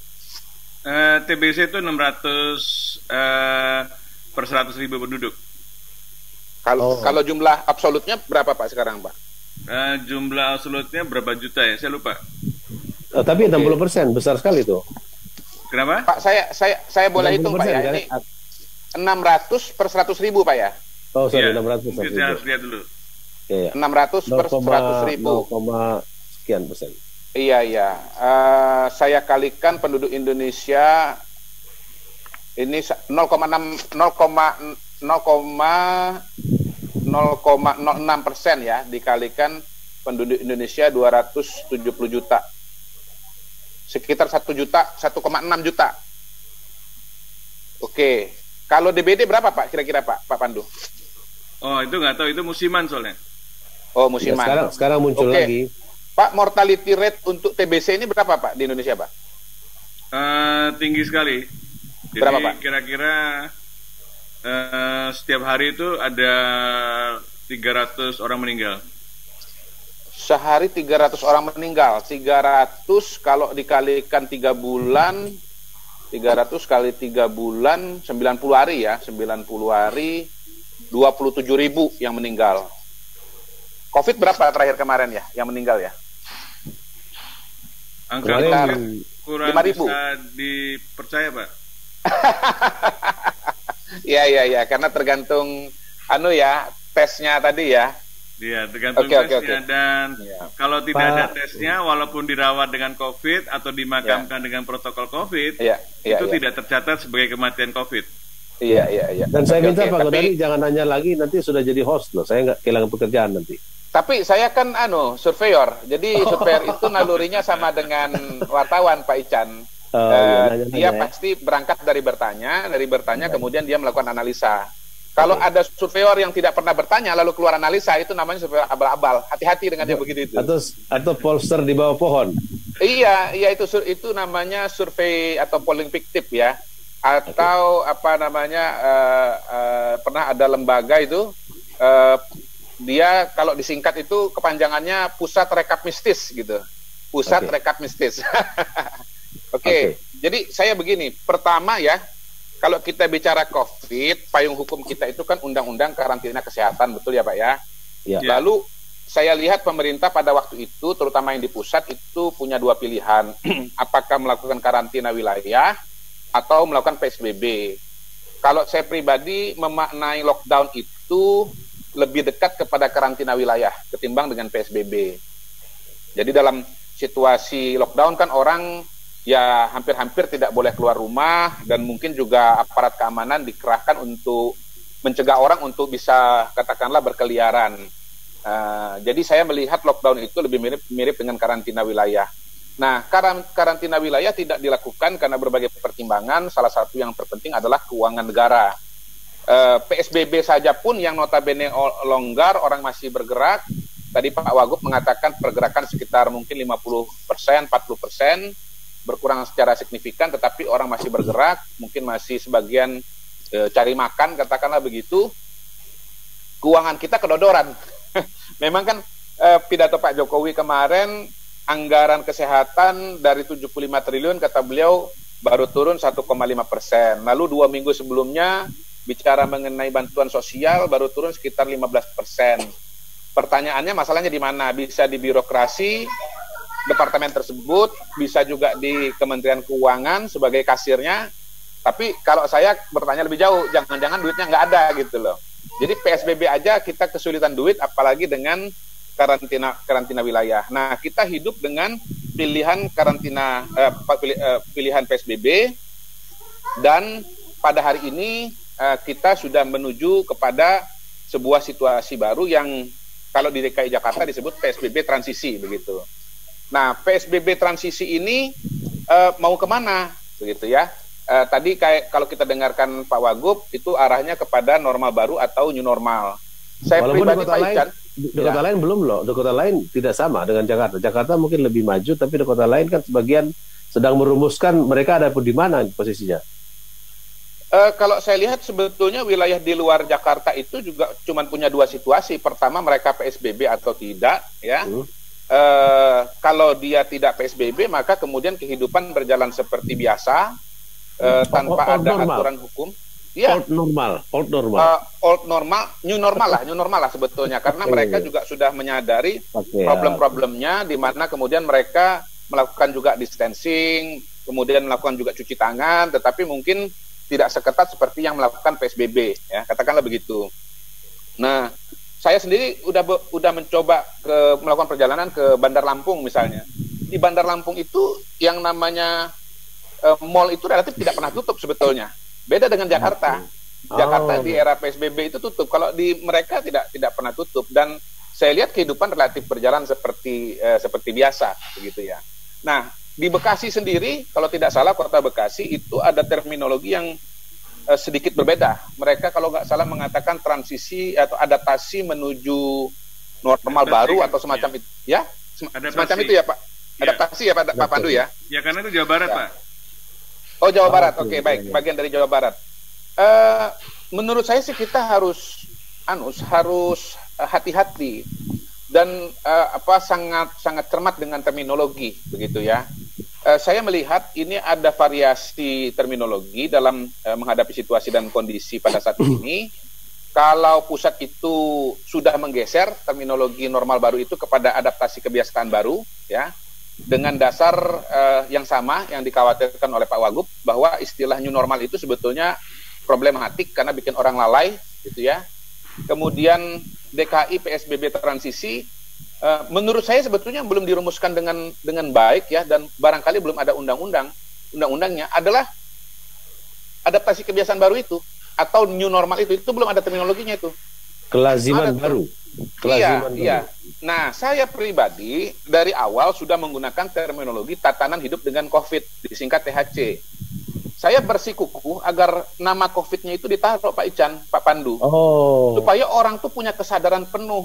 TBC itu 600 per 100.000 penduduk. Kalau jumlah absolutnya berapa Pak sekarang Pak? Jumlah absolutnya berapa juta ya? Saya lupa. Tapi 60% besar sekali tuh. Kenapa? Pak, saya boleh hitung Pak ya. Ini 600 per 100.000 Pak ya. Oh, sorry, 600 per 100.000. Kita harus lihat dulu. Iya. 600 per 100.000. 0, sekian persen. Iya. Saya kalikan penduduk Indonesia ini 0,06% ya, dikalikan penduduk Indonesia 270 juta. Sekitar 1 juta, 1,6 juta. Oke. Kalau DBD berapa Pak kira-kira Pak Pandu? Oh, itu nggak tahu, itu musiman soalnya. Oh, Ya, musiman. sekarang muncul Oke. lagi. Pak, mortality rate untuk TBC ini berapa, Pak, di Indonesia, Pak? Tinggi sekali. Jadi Berapa, Pak? kira-kira setiap hari itu ada 300 orang meninggal. Sehari 300 orang meninggal. 300 kalau dikalikan 3 bulan, 300 kali 3 bulan, 90 hari ya. 90 hari, 27.000 yang meninggal. COVID berapa terakhir kemarin ya, yang meninggal ya? Angka Kemarin COVID kurang 5.000. bisa dipercaya, Pak. Iya, karena tergantung tesnya tadi ya. Iya, tergantung Oke. tesnya. Dan Iya. kalau tidak Pak. ada tesnya, walaupun dirawat dengan COVID atau dimakamkan dengan protokol COVID, Iya, itu iya. tidak tercatat sebagai kematian COVID. Iya. Dan saya minta Pak Tapi, Godani jangan nanya lagi, nanti sudah jadi host loh. Saya nggak kehilangan pekerjaan nanti. tapi saya kan surveyor. Jadi surveyor itu nalurinya sama dengan wartawan, Pak Ican. Nanya-nanya Dia ya. pasti berangkat dari bertanya kemudian dia melakukan analisa. Kalau ada surveyor yang tidak pernah bertanya lalu keluar analisa, itu namanya surveyor abal-abal. Hati-hati dengan yang begitu itu. Atau polster di bawah pohon. Iya itu namanya survei atau polling fiktif ya. Atau pernah ada lembaga itu dia kalau disingkat itu kepanjangannya Pusat Rekap Mistis gitu. Pusat Oke. Rekap Mistis. Oke. Jadi saya begini, pertama ya, kalau kita bicara COVID, payung hukum kita itu kan Undang-Undang Karantina Kesehatan, betul ya Pak ya? Ya. Lalu saya lihat pemerintah pada waktu itu, terutama yang di pusat, itu punya dua pilihan. Apakah melakukan karantina wilayah atau melakukan PSBB. Kalau saya pribadi memaknai lockdown itu lebih dekat kepada karantina wilayah ketimbang dengan PSBB. Jadi dalam situasi lockdown kan orang ya hampir-hampir tidak boleh keluar rumah, dan mungkin juga aparat keamanan dikerahkan untuk mencegah orang untuk bisa katakanlah berkeliaran. Jadi saya melihat lockdown itu lebih mirip dengan karantina wilayah. Nah, karantina wilayah tidak dilakukan karena berbagai pertimbangan. Salah satu yang terpenting adalah keuangan negara. PSBB saja pun yang notabene longgar, orang masih bergerak. Tadi Pak Wagub mengatakan pergerakan sekitar mungkin 50%, 40%, berkurang secara signifikan, tetapi orang masih bergerak, mungkin masih sebagian cari makan, katakanlah begitu. Keuangan kita kedodoran. Memang kan pidato Pak Jokowi kemarin, anggaran kesehatan dari 75 triliun, kata beliau, baru turun 1,5%. Lalu 2 minggu sebelumnya, bicara mengenai bantuan sosial, baru turun sekitar 15%. Pertanyaannya, masalahnya di mana? Bisa di birokrasi departemen tersebut, bisa juga di Kementerian Keuangan sebagai kasirnya. Tapi kalau saya bertanya lebih jauh, jangan-jangan duitnya nggak ada gitu loh. Jadi PSBB aja kita kesulitan duit, apalagi dengan karantina wilayah. Nah, kita hidup dengan pilihan pilihan PSBB, dan pada hari ini kita sudah menuju kepada sebuah situasi baru yang kalau di DKI Jakarta disebut PSBB transisi begitu. Nah, PSBB transisi ini mau kemana begitu ya? Tadi kalau kita dengarkan Pak Wagub itu arahnya kepada normal baru atau new normal. Saya Walaupun pribadi Pak Ican, di kota lain belum loh. Di kota lain tidak sama dengan Jakarta. Jakarta mungkin lebih maju, tapi di kota lain kan sebagian sedang merumuskan mereka ada di mana posisinya. kalau saya lihat sebetulnya wilayah di luar Jakarta itu juga cuma punya dua situasi. Pertama, mereka PSBB atau tidak, ya. Kalau dia tidak PSBB, maka kemudian kehidupan berjalan seperti biasa, tanpa ada normal. aturan hukum. Ya, Old normal. old normal, new normal lah sebetulnya, karena mereka juga sudah menyadari problem-problemnya, di mana kemudian mereka melakukan juga distancing, kemudian melakukan juga cuci tangan, tetapi mungkin tidak seketat seperti yang melakukan PSBB, ya, katakanlah begitu. Nah, saya sendiri udah mencoba melakukan perjalanan ke Bandar Lampung misalnya. Di Bandar Lampung itu yang namanya mall itu relatif tidak pernah tutup sebetulnya. Beda dengan Jakarta. Jakarta di era PSBB itu tutup. Kalau di mereka tidak pernah tutup, dan saya lihat kehidupan relatif berjalan seperti biasa begitu ya. Nah, di Bekasi sendiri, kalau tidak salah kota Bekasi itu ada terminologi yang sedikit berbeda. Mereka kalau nggak salah mengatakan transisi atau adaptasi menuju normal Adaptasi, baru kan? atau semacam itu ya, semacam itu ya Pak. Ya. Adaptasi ya Pak Pandu ya. Ya karena itu Jawa Barat Ya. Pak. Oh Jawa Barat, Oke, oke baik, ya. bagian dari Jawa Barat. Menurut saya sih kita harus hati-hati dan sangat cermat dengan terminologi begitu ya. Saya melihat ini ada variasi terminologi dalam menghadapi situasi dan kondisi pada saat ini. Kalau pusat itu sudah menggeser terminologi normal baru itu kepada adaptasi kebiasaan baru ya, dengan dasar yang sama yang dikhawatirkan oleh Pak Wagub, bahwa istilah new normal itu sebetulnya problematik karena bikin orang lalai gitu ya. Kemudian DKI PSBB transisi menurut saya sebetulnya belum dirumuskan dengan baik ya, dan barangkali belum ada undang-undangnya adalah adaptasi kebiasaan baru itu atau new normal itu belum ada terminologinya itu. Kelaziman baru. Iya. Nah, saya pribadi dari awal sudah menggunakan terminologi tatanan hidup dengan COVID, disingkat THC. Saya bersikukuh agar nama COVID-nya itu ditaruh Pak Ican, Pak Pandu. Supaya orang tuh punya kesadaran penuh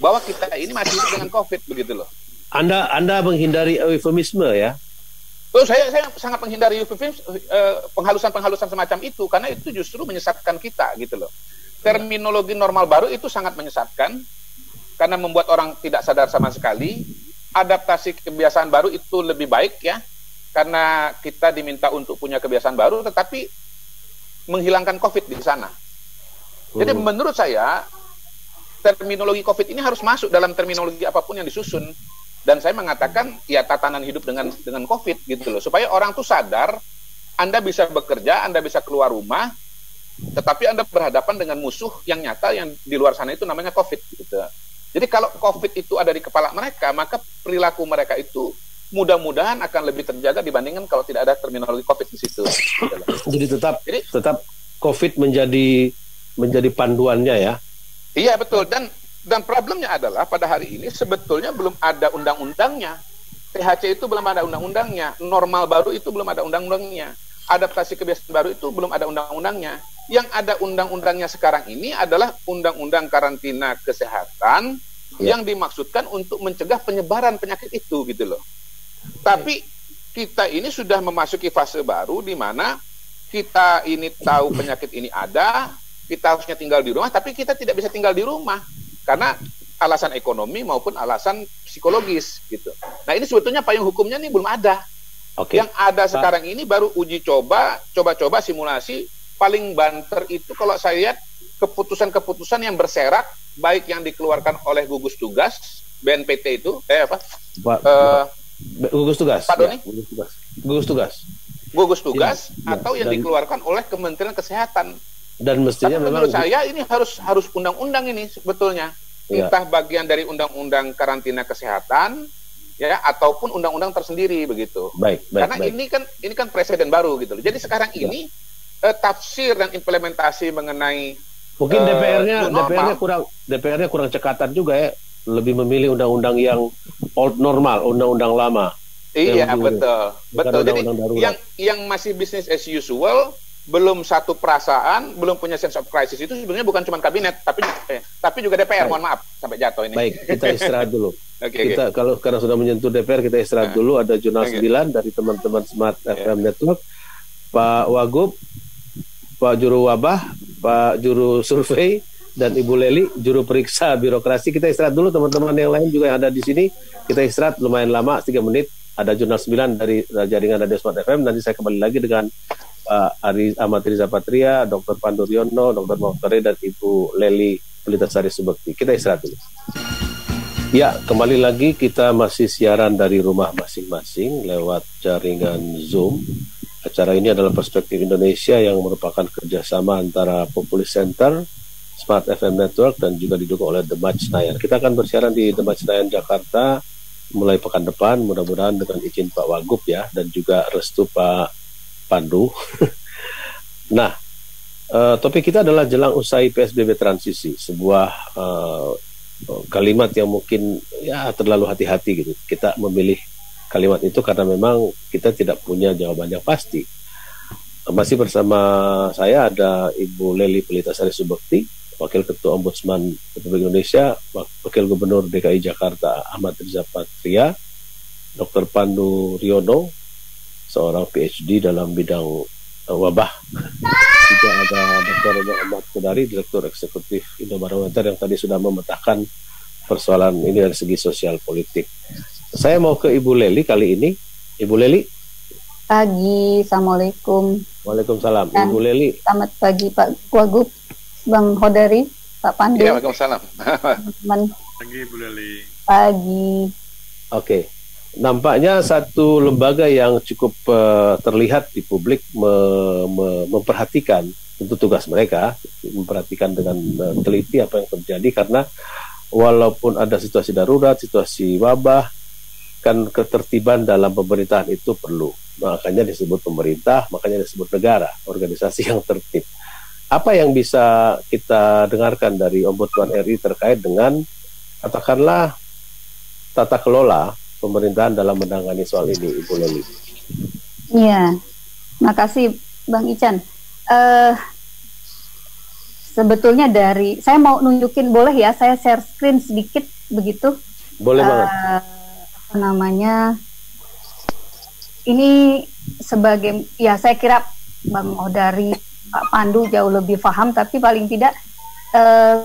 bahwa kita ini masih hidup dengan COVID begitu loh. Anda menghindari eufemisme ya? Oh, saya sangat menghindari penghalusan semacam itu karena itu justru menyesatkan kita gitu loh. Terminologi normal baru itu sangat menyesatkan karena membuat orang tidak sadar sama sekali. Adaptasi kebiasaan baru itu lebih baik ya, karena kita diminta untuk punya kebiasaan baru tetapi menghilangkan COVID di sana. Jadi menurut saya terminologi COVID ini harus masuk dalam terminologi apapun yang disusun, dan saya mengatakan ya tatanan hidup dengan COVID gitu loh, supaya orang tuh sadar Anda bisa bekerja, Anda bisa keluar rumah, tetapi Anda berhadapan dengan musuh yang nyata yang di luar sana itu namanya COVID gitu. Jadi kalau COVID itu ada di kepala mereka, maka perilaku mereka itu mudah-mudahan akan lebih terjaga dibandingkan kalau tidak ada terminologi COVID di situ. Jadi tetap COVID menjadi panduannya ya. Iya betul, dan problemnya adalah pada hari ini sebetulnya belum ada undang-undangnya. THC itu belum ada undang-undangnya, normal baru itu belum ada undang-undangnya, adaptasi kebiasaan baru itu belum ada undang-undangnya. Yang ada undang-undangnya sekarang ini adalah undang-undang karantina kesehatan yang dimaksudkan untuk mencegah penyebaran penyakit itu gitu loh. Tapi kita ini sudah memasuki fase baru di mana kita ini tahu penyakit ini ada, kita harusnya tinggal di rumah, tapi kita tidak bisa tinggal di rumah karena alasan ekonomi maupun alasan psikologis gitu. Nah ini sebetulnya payung hukumnya nih belum ada. Yang ada sekarang ini baru uji coba simulasi. Paling banter itu kalau saya lihat keputusan-keputusan yang berserak, baik yang dikeluarkan oleh gugus tugas BNPT itu gugus tugas Pak Doni? Gugus tugas atau yang dikeluarkan oleh Kementerian Kesehatan. Dan mestinya tapi menurut saya ini harus undang-undang ini sebetulnya, entah bagian dari undang-undang karantina kesehatan ya ataupun undang-undang tersendiri begitu. Karena ini kan presiden baru gitu. Jadi sekarang ini tafsir dan implementasi mengenai mungkin DPR-nya kurang cekatan juga ya, lebih memilih undang-undang yang old normal, undang-undang lama. Iya betul. Jadi yang masih business as usual, belum satu perasaan, belum punya sense of crisis itu sebenarnya bukan cuma kabinet, tapi juga DPR. Mohon maaf sampai jatuh ini. Baik, kita istirahat dulu. Kalau karena sudah menyentuh DPR, kita istirahat dulu. Ada Jurnal 9 dari teman-teman Smart FM Network, Pak Wagub, Pak Juru Wabah, Pak Juru Survei, dan Ibu Leli, Juru Periksa Birokrasi. Kita istirahat dulu, teman-teman yang lain juga yang ada di sini. Kita istirahat lumayan lama, 3 menit. Ada Jurnal 9 dari jaringan Radio Smart FM. Nanti saya kembali lagi dengan Ahmad Riza Patria, Dr. Pandu Riono, Dr. Mokhtar, dan Ibu Leli Pelitasari Subekti. Kita istirahat dulu. Ya, kembali lagi kita masih siaran dari rumah masing-masing lewat jaringan Zoom. Acara ini adalah Perspektif Indonesia yang merupakan kerjasama antara Populis Center, Smart FM Network, dan juga didukung oleh The Match Senayan. Kita akan bersiaran di The Match Senayan Jakarta mulai pekan depan, mudah-mudahan dengan izin Pak Wagub ya, dan juga restu Pak Pandu. Nah, topik kita adalah jelang usai PSBB transisi, sebuah kalimat yang mungkin ya terlalu hati-hati gitu. Kita memilih kalimat itu karena memang kita tidak punya jawaban yang pasti. Masih bersama saya ada Ibu Leli Pelitasari Subekti, Wakil Ketua Ombudsman Republik Indonesia, Wakil Gubernur DKI Jakarta Ahmad Riza Patria, Dr. Pandu Riono, seorang PhD dalam bidang wabah. Juga ada Dr. Ahmad Kudari, Direktur Eksekutif Indobarometer, yang tadi sudah memetakan persoalan ini dari segi sosial politik. Saya mau ke Ibu Leli kali ini. Ibu Leli. Pagi, Assalamualaikum. Waalaikumsalam. Ibu Leli. Selamat pagi Pak Wagub, Bang Hodari, Pak Pandu. Ya, Waalaikumsalam. Teman. Pagi Bu Leli. Pagi. Oke. Nampaknya satu lembaga yang cukup terlihat di publik memperhatikan, tentu tugas mereka memperhatikan dengan teliti apa yang terjadi, karena walaupun ada situasi darurat, situasi wabah, kan ketertiban dalam pemerintahan itu perlu. Makanya disebut pemerintah, makanya disebut negara, organisasi yang tertib. Apa yang bisa kita dengarkan dari Ombudsman RI terkait dengan, katakanlah, tata kelola pemerintahan dalam menangani soal ini, Ibu Leli? Iya, makasih Bang Ican. Sebetulnya saya mau nunjukin, boleh ya, saya share screen sedikit begitu? Boleh banget. Apa namanya? Ini sebagai, ya saya kira Bang Hodari, Pak Pandu jauh lebih paham, tapi paling tidak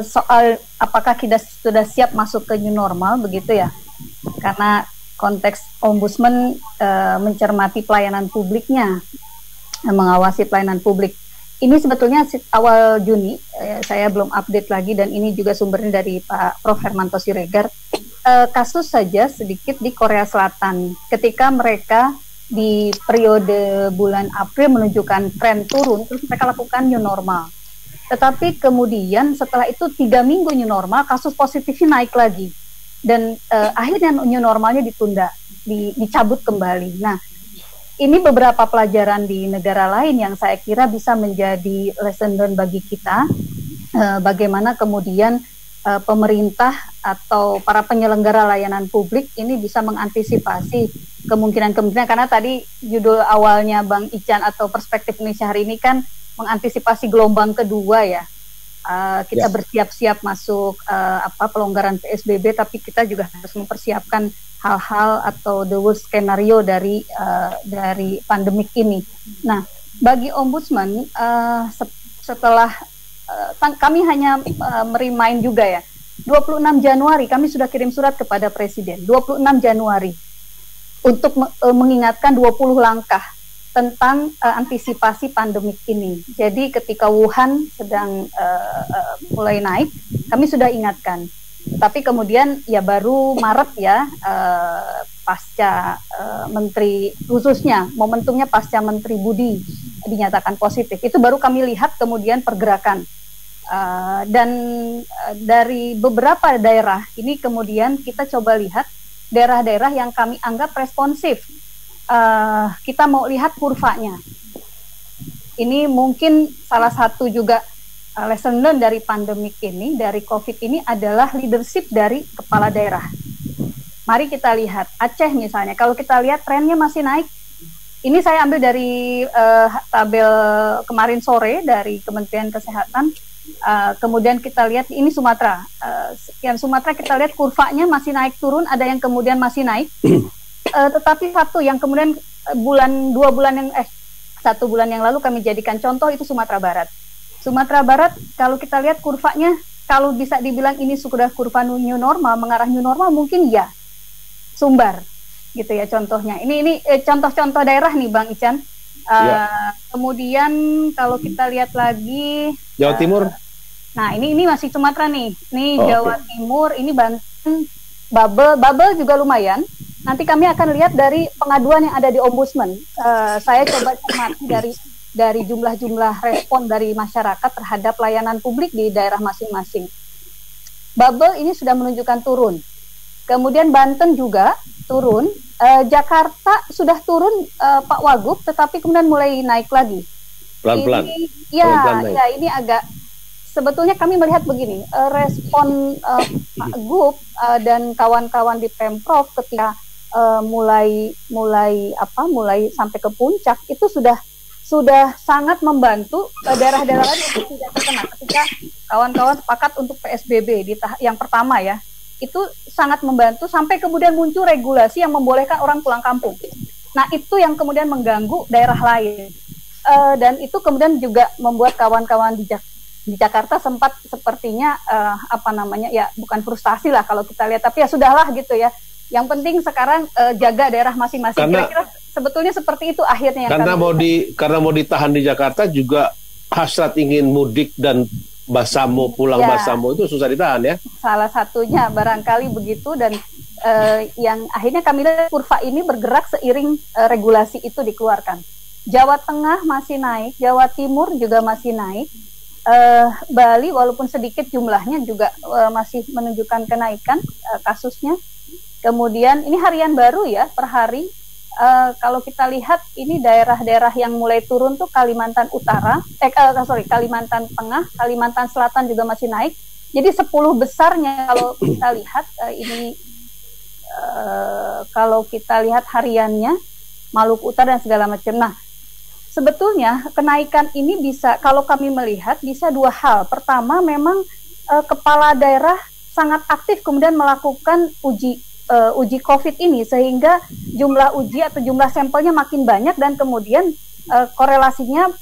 soal apakah kita sudah siap masuk ke new normal begitu ya, karena konteks ombudsman mencermati pelayanan publiknya, mengawasi pelayanan publik. Ini sebetulnya awal Juni, saya belum update lagi, dan ini juga sumbernya dari Pak Prof. Hermanto Siregar. Kasus saja sedikit di Korea Selatan, ketika mereka di periode bulan April menunjukkan tren turun, terus mereka lakukan new normal. Tetapi kemudian setelah itu 3 minggu new normal, kasus positifnya naik lagi, dan akhirnya new normalnya ditunda, dicabut kembali. Nah, ini beberapa pelajaran di negara lain yang saya kira bisa menjadi lesson learned bagi kita, bagaimana kemudian pemerintah atau para penyelenggara layanan publik ini bisa mengantisipasi kemungkinan-kemungkinan, karena tadi judul awalnya Bang Ican atau Perspektif Indonesia hari ini kan mengantisipasi gelombang kedua ya. Kita bersiap-siap masuk pelonggaran PSBB, tapi kita juga harus mempersiapkan hal-hal atau the worst skenario dari pandemik ini. Nah, bagi ombudsman setelah kami hanya merimain juga ya, 26 Januari kami sudah kirim surat kepada Presiden, 26 Januari, untuk mengingatkan 20 langkah tentang antisipasi pandemik ini. Jadi ketika Wuhan sedang mulai naik, kami sudah ingatkan. Tapi kemudian ya baru Maret ya, pasca Menteri, khususnya momentumnya pasca Menteri Budi dinyatakan positif, itu baru kami lihat kemudian pergerakan. Dan dari beberapa daerah ini kemudian kita coba lihat daerah-daerah yang kami anggap responsif. Kita mau lihat kurvanya. Ini mungkin salah satu juga lesson learned dari pandemik ini, dari COVID ini, adalah leadership dari kepala daerah. Mari kita lihat Aceh misalnya, kalau kita lihat trennya masih naik. Ini saya ambil dari tabel kemarin sore dari Kementerian Kesehatan. Kemudian kita lihat ini Sumatera. Sumatera kita lihat kurvanya masih naik turun, ada yang kemudian masih naik. Tetapi satu yang kemudian 1 bulan yang lalu kami jadikan contoh itu Sumatera Barat. Sumatera Barat kalau kita lihat kurvanya, kalau bisa dibilang ini sudah kurva new normal, mengarah new normal, mungkin ya. Sumbar gitu ya contohnya. Ini contoh-contoh daerah nih Bang Ican. Kemudian kalau kita lihat lagi Jawa Timur. Nah, ini masih Sumatera nih. Ini Jawa Timur, ini Banten, Babel juga lumayan. Nanti kami akan lihat dari pengaduan yang ada di Ombudsman. Saya coba cermati dari jumlah-jumlah respon dari masyarakat terhadap layanan publik di daerah masing-masing. Babel ini sudah menunjukkan turun. Kemudian Banten juga turun. Jakarta sudah turun Pak Wagub, tetapi kemudian mulai naik lagi. Pelan-pelan. Ini agak, sebetulnya kami melihat begini, respon Pak Gub dan kawan-kawan di Pemprov ketika mulai sampai ke puncak itu sudah sudah sangat membantu daerah-daerah lain untuk tidak terkena. Ketika kawan-kawan sepakat untuk PSBB di yang pertama ya, itu sangat membantu sampai kemudian muncul regulasi yang membolehkan orang pulang kampung. Nah itu yang kemudian mengganggu daerah lain, dan itu kemudian juga membuat kawan-kawan di Jakarta sempat sepertinya ya bukan frustasi lah kalau kita lihat, tapi ya sudahlah gitu ya. Yang penting sekarang jaga daerah masing-masing. Kira-kira sebetulnya seperti itu akhirnya. Karena mau ditahan di Jakarta juga hasrat ingin mudik dan Basamo pulang Basamo itu susah ditahan ya. Salah satunya barangkali begitu, dan yang akhirnya kami lihat kurva ini bergerak seiring regulasi itu dikeluarkan. Jawa Tengah masih naik, Jawa Timur juga masih naik. Bali walaupun sedikit jumlahnya juga masih menunjukkan kenaikan kasusnya. Kemudian ini harian baru ya per hari. Kalau kita lihat ini daerah-daerah yang mulai turun tuh Kalimantan Utara, Kalimantan Tengah, Kalimantan Selatan juga masih naik. Jadi 10 besarnya kalau kita lihat kalau kita lihat hariannya Maluku Utara dan segala macam. Nah, sebetulnya kenaikan ini bisa, kalau kami melihat bisa dua hal. Pertama, memang kepala daerah sangat aktif kemudian melakukan uji COVID ini, sehingga jumlah uji atau jumlah sampelnya makin banyak, dan kemudian korelasinya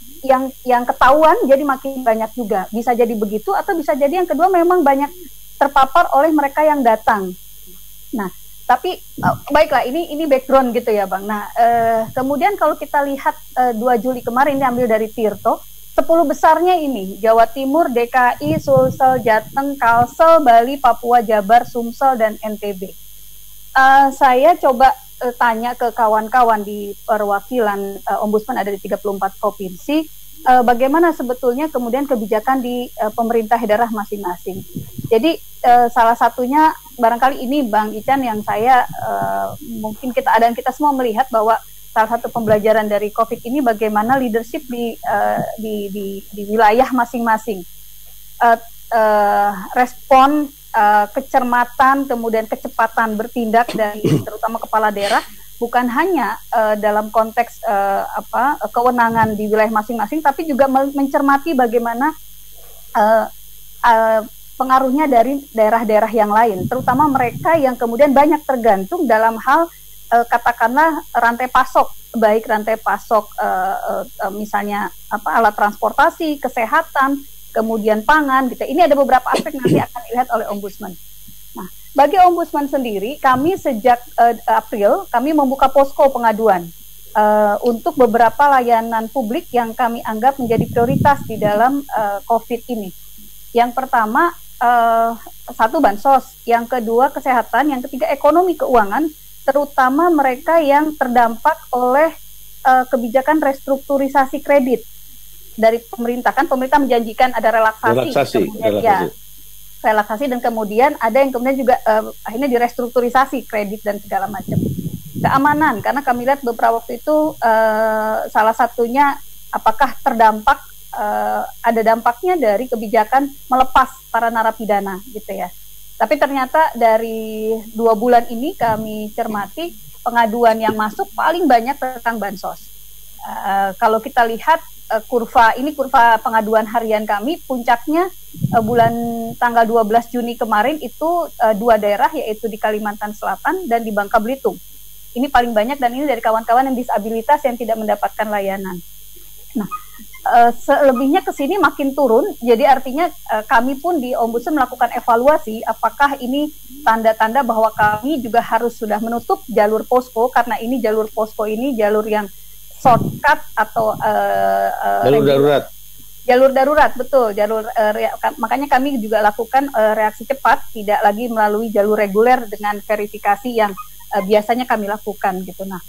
yang ketahuan jadi makin banyak juga. Bisa jadi begitu, atau bisa jadi yang kedua memang banyak terpapar oleh mereka yang datang. Nah, tapi baiklah, ini background gitu ya Bang. Nah, kemudian kalau kita lihat 2 Juli kemarin diambil dari Tirto, 10 besarnya ini Jawa Timur, DKI, Sulsel, Jateng, Kalsel, Bali, Papua, Jabar, Sumsel, dan NTB. Saya coba tanya ke kawan-kawan di perwakilan Ombudsman ada di 34 provinsi, bagaimana sebetulnya kemudian kebijakan di pemerintah daerah masing-masing. Jadi salah satunya barangkali ini Bang Ican yang saya mungkin kita semua melihat bahwa salah satu pembelajaran dari COVID ini bagaimana leadership di wilayah masing-masing, respon, kecermatan, kemudian kecepatan bertindak dari terutama kepala daerah, bukan hanya dalam konteks kewenangan di wilayah masing-masing, tapi juga mencermati bagaimana pengaruhnya dari daerah-daerah yang lain, terutama mereka yang kemudian banyak tergantung dalam hal katakanlah rantai pasok, baik rantai pasok misalnya alat transportasi, kesehatan, kemudian pangan gitu. Ini ada beberapa aspek nanti akan dilihat oleh Ombudsman. Nah, bagi Ombudsman sendiri, kami sejak April kami membuka posko pengaduan untuk beberapa layanan publik yang kami anggap menjadi prioritas di dalam COVID ini. Yang pertama satu bansos, yang kedua kesehatan, yang ketiga ekonomi keuangan, terutama mereka yang terdampak oleh kebijakan restrukturisasi kredit dari pemerintah. Kan pemerintah menjanjikan ada relaksasi. Relaksasi, dan kemudian ada yang kemudian juga akhirnya direstrukturisasi kredit dan segala macam. Keamanan, karena kami lihat beberapa waktu itu salah satunya apakah terdampak ada dampaknya dari kebijakan melepas para narapidana gitu ya. Tapi ternyata dari 2 bulan ini kami cermati pengaduan yang masuk paling banyak tentang bansos. Kalau kita lihat kurva pengaduan harian kami, puncaknya bulan tanggal 12 Juni kemarin itu 2 daerah, yaitu di Kalimantan Selatan dan di Bangka Belitung. Ini paling banyak, dan ini dari kawan-kawan yang disabilitas yang tidak mendapatkan layanan. Nah, selebihnya ke sini makin turun, jadi artinya kami pun di Ombudsman melakukan evaluasi apakah ini tanda-tanda bahwa kami juga harus sudah menutup jalur posko, karena ini jalur posko ini jalur yang shortcut atau jalur darurat, betul, makanya kami juga lakukan reaksi cepat, tidak lagi melalui jalur reguler dengan verifikasi yang biasanya kami lakukan gitu. Nah,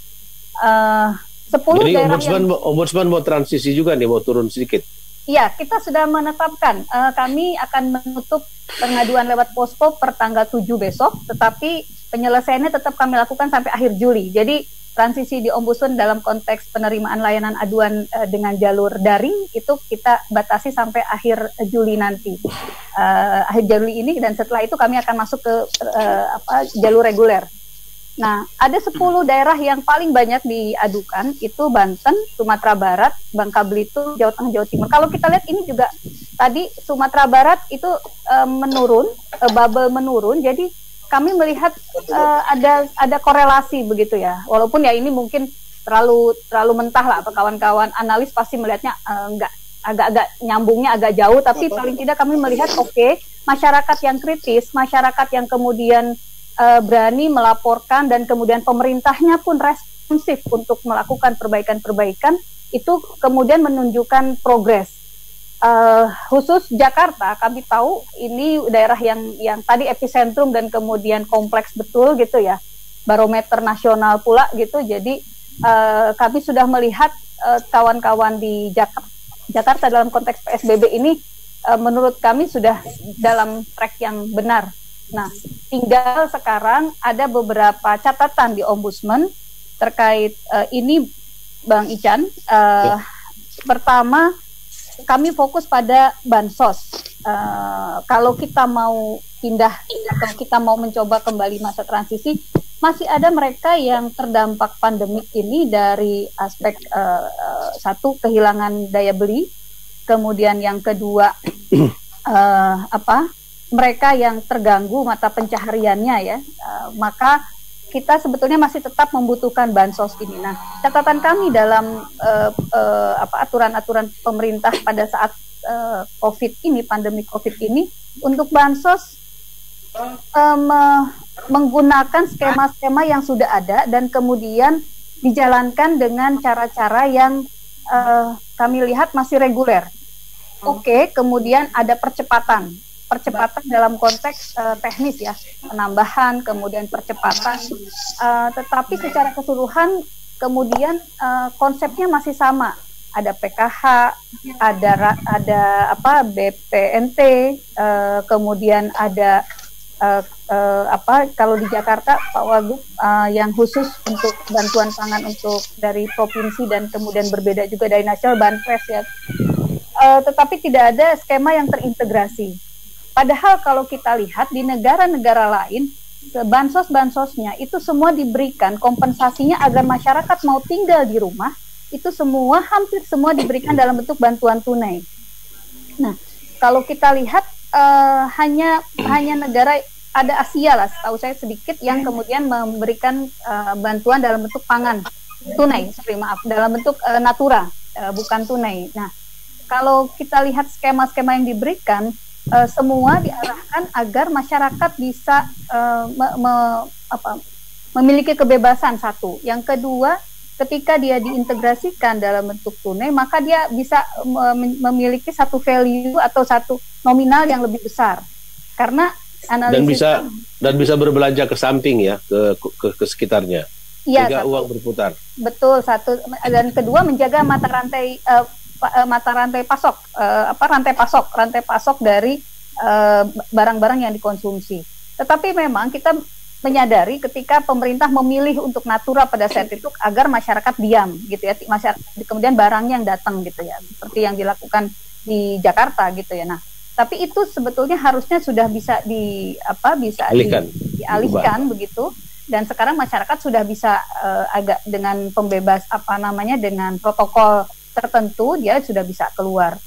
10 jadi daerah Ombudsman mau transisi juga nih, mau turun sedikit. Iya, kita sudah menetapkan kami akan menutup pengaduan lewat posko per tanggal 7 besok, tetapi penyelesaiannya tetap kami lakukan sampai akhir Juli. Jadi transisi di Ombudsman dalam konteks penerimaan layanan aduan dengan jalur daring itu kita batasi sampai akhir Juli nanti, akhir Juli ini, dan setelah itu kami akan masuk ke jalur reguler. Nah, ada 10 daerah yang paling banyak diadukan, itu Banten, Sumatera Barat, Bangka Belitung, Jawa Tengah, Jawa Timur. Kalau kita lihat ini juga tadi Sumatera Barat itu menurun, bubble menurun, jadi kami melihat ada korelasi begitu ya. Walaupun ya ini mungkin terlalu mentah lah, kawan-kawan analis pasti melihatnya enggak, agak-agak nyambungnya agak jauh, tapi paling tidak kami melihat oke, masyarakat yang kritis, masyarakat yang kemudian berani melaporkan dan kemudian pemerintahnya pun responsif untuk melakukan perbaikan-perbaikan, itu kemudian menunjukkan progres. Khusus Jakarta, kami tahu ini daerah yang tadi epicentrum dan kemudian kompleks betul gitu ya, barometer nasional pula gitu. Jadi kami sudah melihat kawan-kawan di Jakarta dalam konteks PSBB ini menurut kami sudah dalam track yang benar. Nah, tinggal sekarang ada beberapa catatan di Ombudsman terkait ini, Bang Ican. Pertama, kami fokus pada bansos. Kalau kita mau pindah atau kita mau mencoba kembali masa transisi, masih ada mereka yang terdampak pandemik ini dari aspek satu, kehilangan daya beli, kemudian yang kedua mereka yang terganggu mata pencahariannya ya, maka kita sebetulnya masih tetap membutuhkan bansos ini. Nah, catatan kami dalam aturan-aturan pemerintah pada saat COVID ini, pandemi COVID ini, untuk bansos menggunakan skema-skema yang sudah ada dan kemudian dijalankan dengan cara-cara yang kami lihat masih reguler. Oke, kemudian ada percepatan dalam konteks teknis ya, penambahan, kemudian percepatan, tetapi secara keseluruhan kemudian konsepnya masih sama. Ada PKH, ada BPNT, kemudian ada kalau di Jakarta Pak Wagub yang khusus untuk bantuan pangan untuk dari provinsi dan kemudian berbeda juga dari nasional, Banpres ya. Tetapi tidak ada skema yang terintegrasi. Padahal kalau kita lihat di negara-negara lain, bansos-bansosnya itu semua diberikan kompensasinya agar masyarakat mau tinggal di rumah, itu semua, hampir semua diberikan dalam bentuk bantuan tunai. Nah, kalau kita lihat hanya negara, ada Asia lah, setahu saya sedikit, yang kemudian memberikan bantuan dalam bentuk pangan tunai, dalam bentuk natura, bukan tunai. Nah, kalau kita lihat skema-skema yang diberikan, semua diarahkan agar masyarakat bisa memiliki kebebasan, satu. Yang kedua, ketika dia diintegrasikan dalam bentuk tunai, maka dia bisa memiliki satu value atau satu nominal yang lebih besar. Karena analisis dan bisa berbelanja ke samping ya, ke sekitarnya. Iya, sehingga uang berputar. Betul, satu. Dan kedua, menjaga mata rantai pasok dari barang-barang yang dikonsumsi. Tetapi memang kita menyadari ketika pemerintah memilih untuk natura pada saat itu agar masyarakat diam gitu ya, kemudian barangnya yang datang gitu ya, seperti yang dilakukan di Jakarta gitu ya. Nah, tapi itu sebetulnya harusnya sudah bisa dialihkan begitu, dan sekarang masyarakat sudah bisa agak dengan dengan protokol tertentu dia sudah bisa keluar.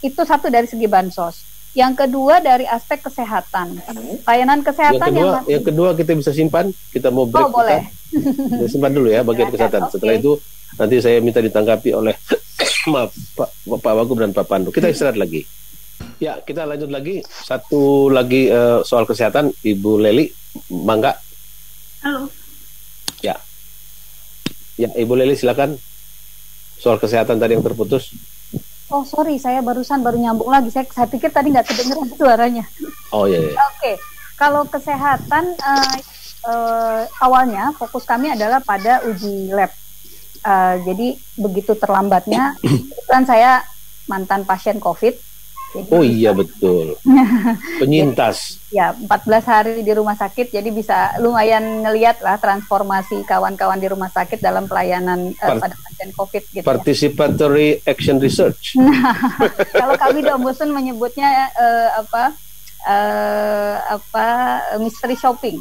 Itu satu dari segi bansos. Yang kedua dari aspek kesehatan, layanan kesehatan yang kedua kita bisa simpan, kita mau break, boleh. Kita simpan dulu ya bagian kesehatan. Okay. Setelah itu nanti saya minta ditanggapi oleh Pak Wagub dan Pak Pandu. Kita istirahat lagi. Ya, kita lanjut lagi. Satu lagi soal kesehatan, Ibu Leli, mangga. Halo. Ya, Ibu Leli silakan. Soal kesehatan tadi yang terputus. Oh sorry, saya baru nyambung lagi. Saya pikir tadi nggak kedengeran suaranya. Oh iya. Oke. Kalau kesehatan awalnya fokus kami adalah pada uji lab. Jadi begitu terlambatnya, kan saya mantan pasien COVID. Jadi oh iya betul. Penyintas. Ya, 14 hari di rumah sakit, jadi bisa lumayan ngelihat lah transformasi kawan-kawan di rumah sakit dalam pelayanan pada pasien COVID gitu. Participatory Action Research. Nah, kalau kami di Ombudsman menyebutnya mystery shopping.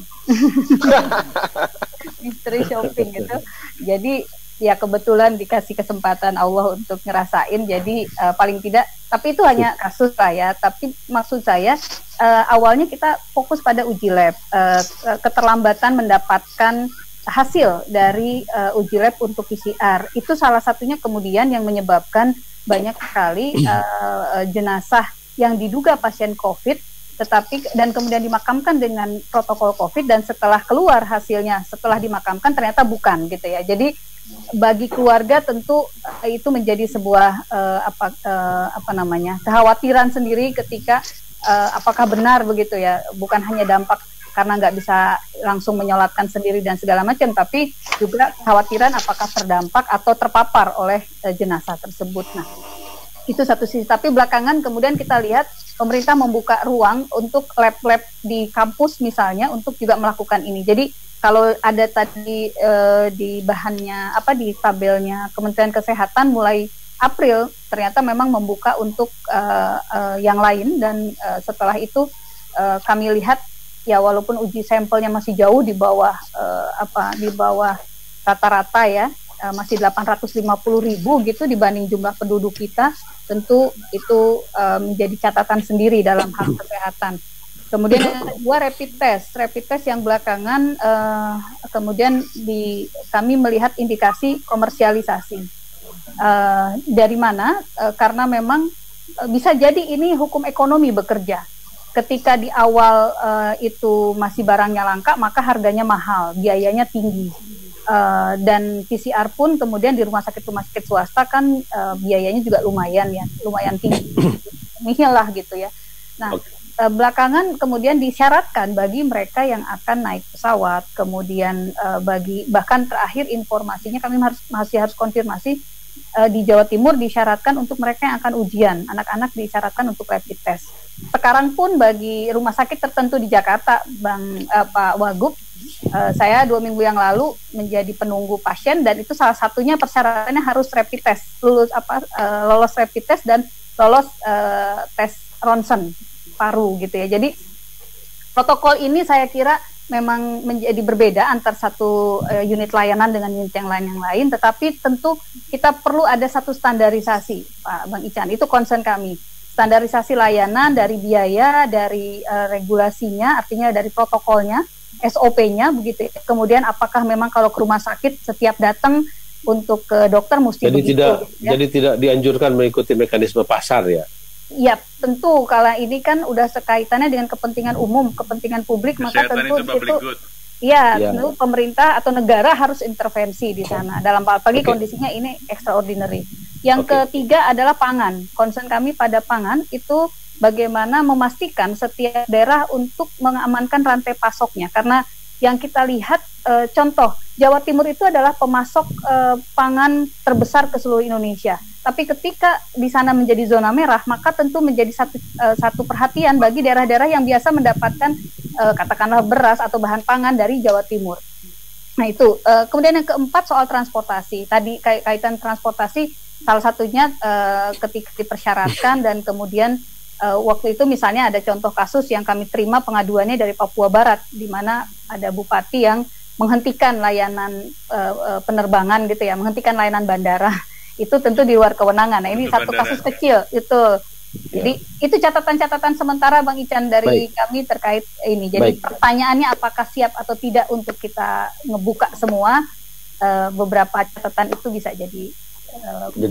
Mystery shopping gitu. Jadi ya kebetulan dikasih kesempatan Allah untuk ngerasain, jadi paling tidak, tapi itu hanya kasus lah ya, tapi maksud saya awalnya kita fokus pada uji lab, keterlambatan mendapatkan hasil dari uji lab untuk PCR, itu salah satunya kemudian yang menyebabkan banyak sekali jenazah yang diduga pasien COVID, tetapi dan kemudian dimakamkan dengan protokol COVID, dan setelah keluar hasilnya, setelah dimakamkan ternyata bukan gitu ya. Jadi bagi keluarga tentu itu menjadi sebuah kekhawatiran sendiri ketika apakah benar begitu ya, bukan hanya dampak karena nggak bisa langsung menyolatkan sendiri dan segala macam, tapi juga kekhawatiran apakah terdampak atau terpapar oleh jenazah tersebut. Nah, itu satu sisi. Tapi belakangan kemudian kita lihat pemerintah membuka ruang untuk lab-lab di kampus misalnya untuk juga melakukan ini. Jadi kalau ada tadi di bahannya di tabelnya Kementerian Kesehatan mulai April ternyata memang membuka untuk yang lain, dan setelah itu kami lihat ya walaupun uji sampelnya masih jauh di bawah rata-rata ya, masih 850.000 gitu dibanding jumlah penduduk kita, tentu itu menjadi catatan sendiri dalam hal kesehatan. Kemudian yang kedua rapid test yang belakangan kemudian kami melihat indikasi komersialisasi. Dari mana? Karena memang bisa jadi ini hukum ekonomi bekerja. Ketika di awal itu masih barangnya langka, maka harganya mahal, biayanya tinggi. Dan PCR pun kemudian di rumah sakit swasta kan biayanya juga lumayan tinggi. Nihil lah gitu ya. Nah, belakangan kemudian disyaratkan bagi mereka yang akan naik pesawat, kemudian bahkan terakhir informasinya kami masih harus konfirmasi, di Jawa Timur disyaratkan untuk mereka yang akan ujian, anak-anak disyaratkan untuk rapid test. Sekarang pun bagi rumah sakit tertentu di Jakarta, Pak Wagub, saya 2 minggu yang lalu menjadi penunggu pasien, dan itu salah satunya persyaratannya harus rapid test, lolos rapid test dan lolos tes ronsen paru gitu ya. Jadi protokol ini saya kira memang menjadi berbeda antar satu unit layanan dengan unit yang lain, tetapi tentu kita perlu ada satu standarisasi, Pak Bang Ican, itu concern kami. Standarisasi layanan dari biaya, dari regulasinya, artinya dari protokolnya, SOP-nya begitu. Kemudian apakah memang kalau ke rumah sakit setiap datang untuk ke dokter mesti begitu? Jadi tidak dianjurkan mengikuti mekanisme pasar ya? Ya, tentu kalau ini kan udah sekaitannya dengan kepentingan umum, kepentingan publik, maka tentu itu tentu pemerintah atau negara harus intervensi di sana. Dalam apalagi kondisinya ini extraordinary. Yang ketiga adalah pangan. Concern kami pada pangan itu bagaimana memastikan setiap daerah untuk mengamankan rantai pasoknya, karena yang kita lihat contoh Jawa Timur itu adalah pemasok pangan terbesar ke seluruh Indonesia. Tapi ketika di sana menjadi zona merah, maka tentu menjadi satu perhatian bagi daerah-daerah yang biasa mendapatkan katakanlah beras atau bahan pangan dari Jawa Timur. Nah itu. Kemudian yang keempat soal transportasi. Tadi kaitan transportasi salah satunya ketika dipersyaratkan dan kemudian waktu itu misalnya ada contoh kasus yang kami terima pengaduannya dari Papua Barat, di mana ada bupati yang menghentikan layanan penerbangan gitu ya, menghentikan layanan bandara. Itu tentu di luar kewenangan. Nah, ini satu kasus kecil itu. Jadi itu catatan-catatan sementara Bang Ican dari kami terkait ini. Jadi pertanyaannya apakah siap atau tidak untuk kita ngebuka semua, beberapa catatan itu bisa jadi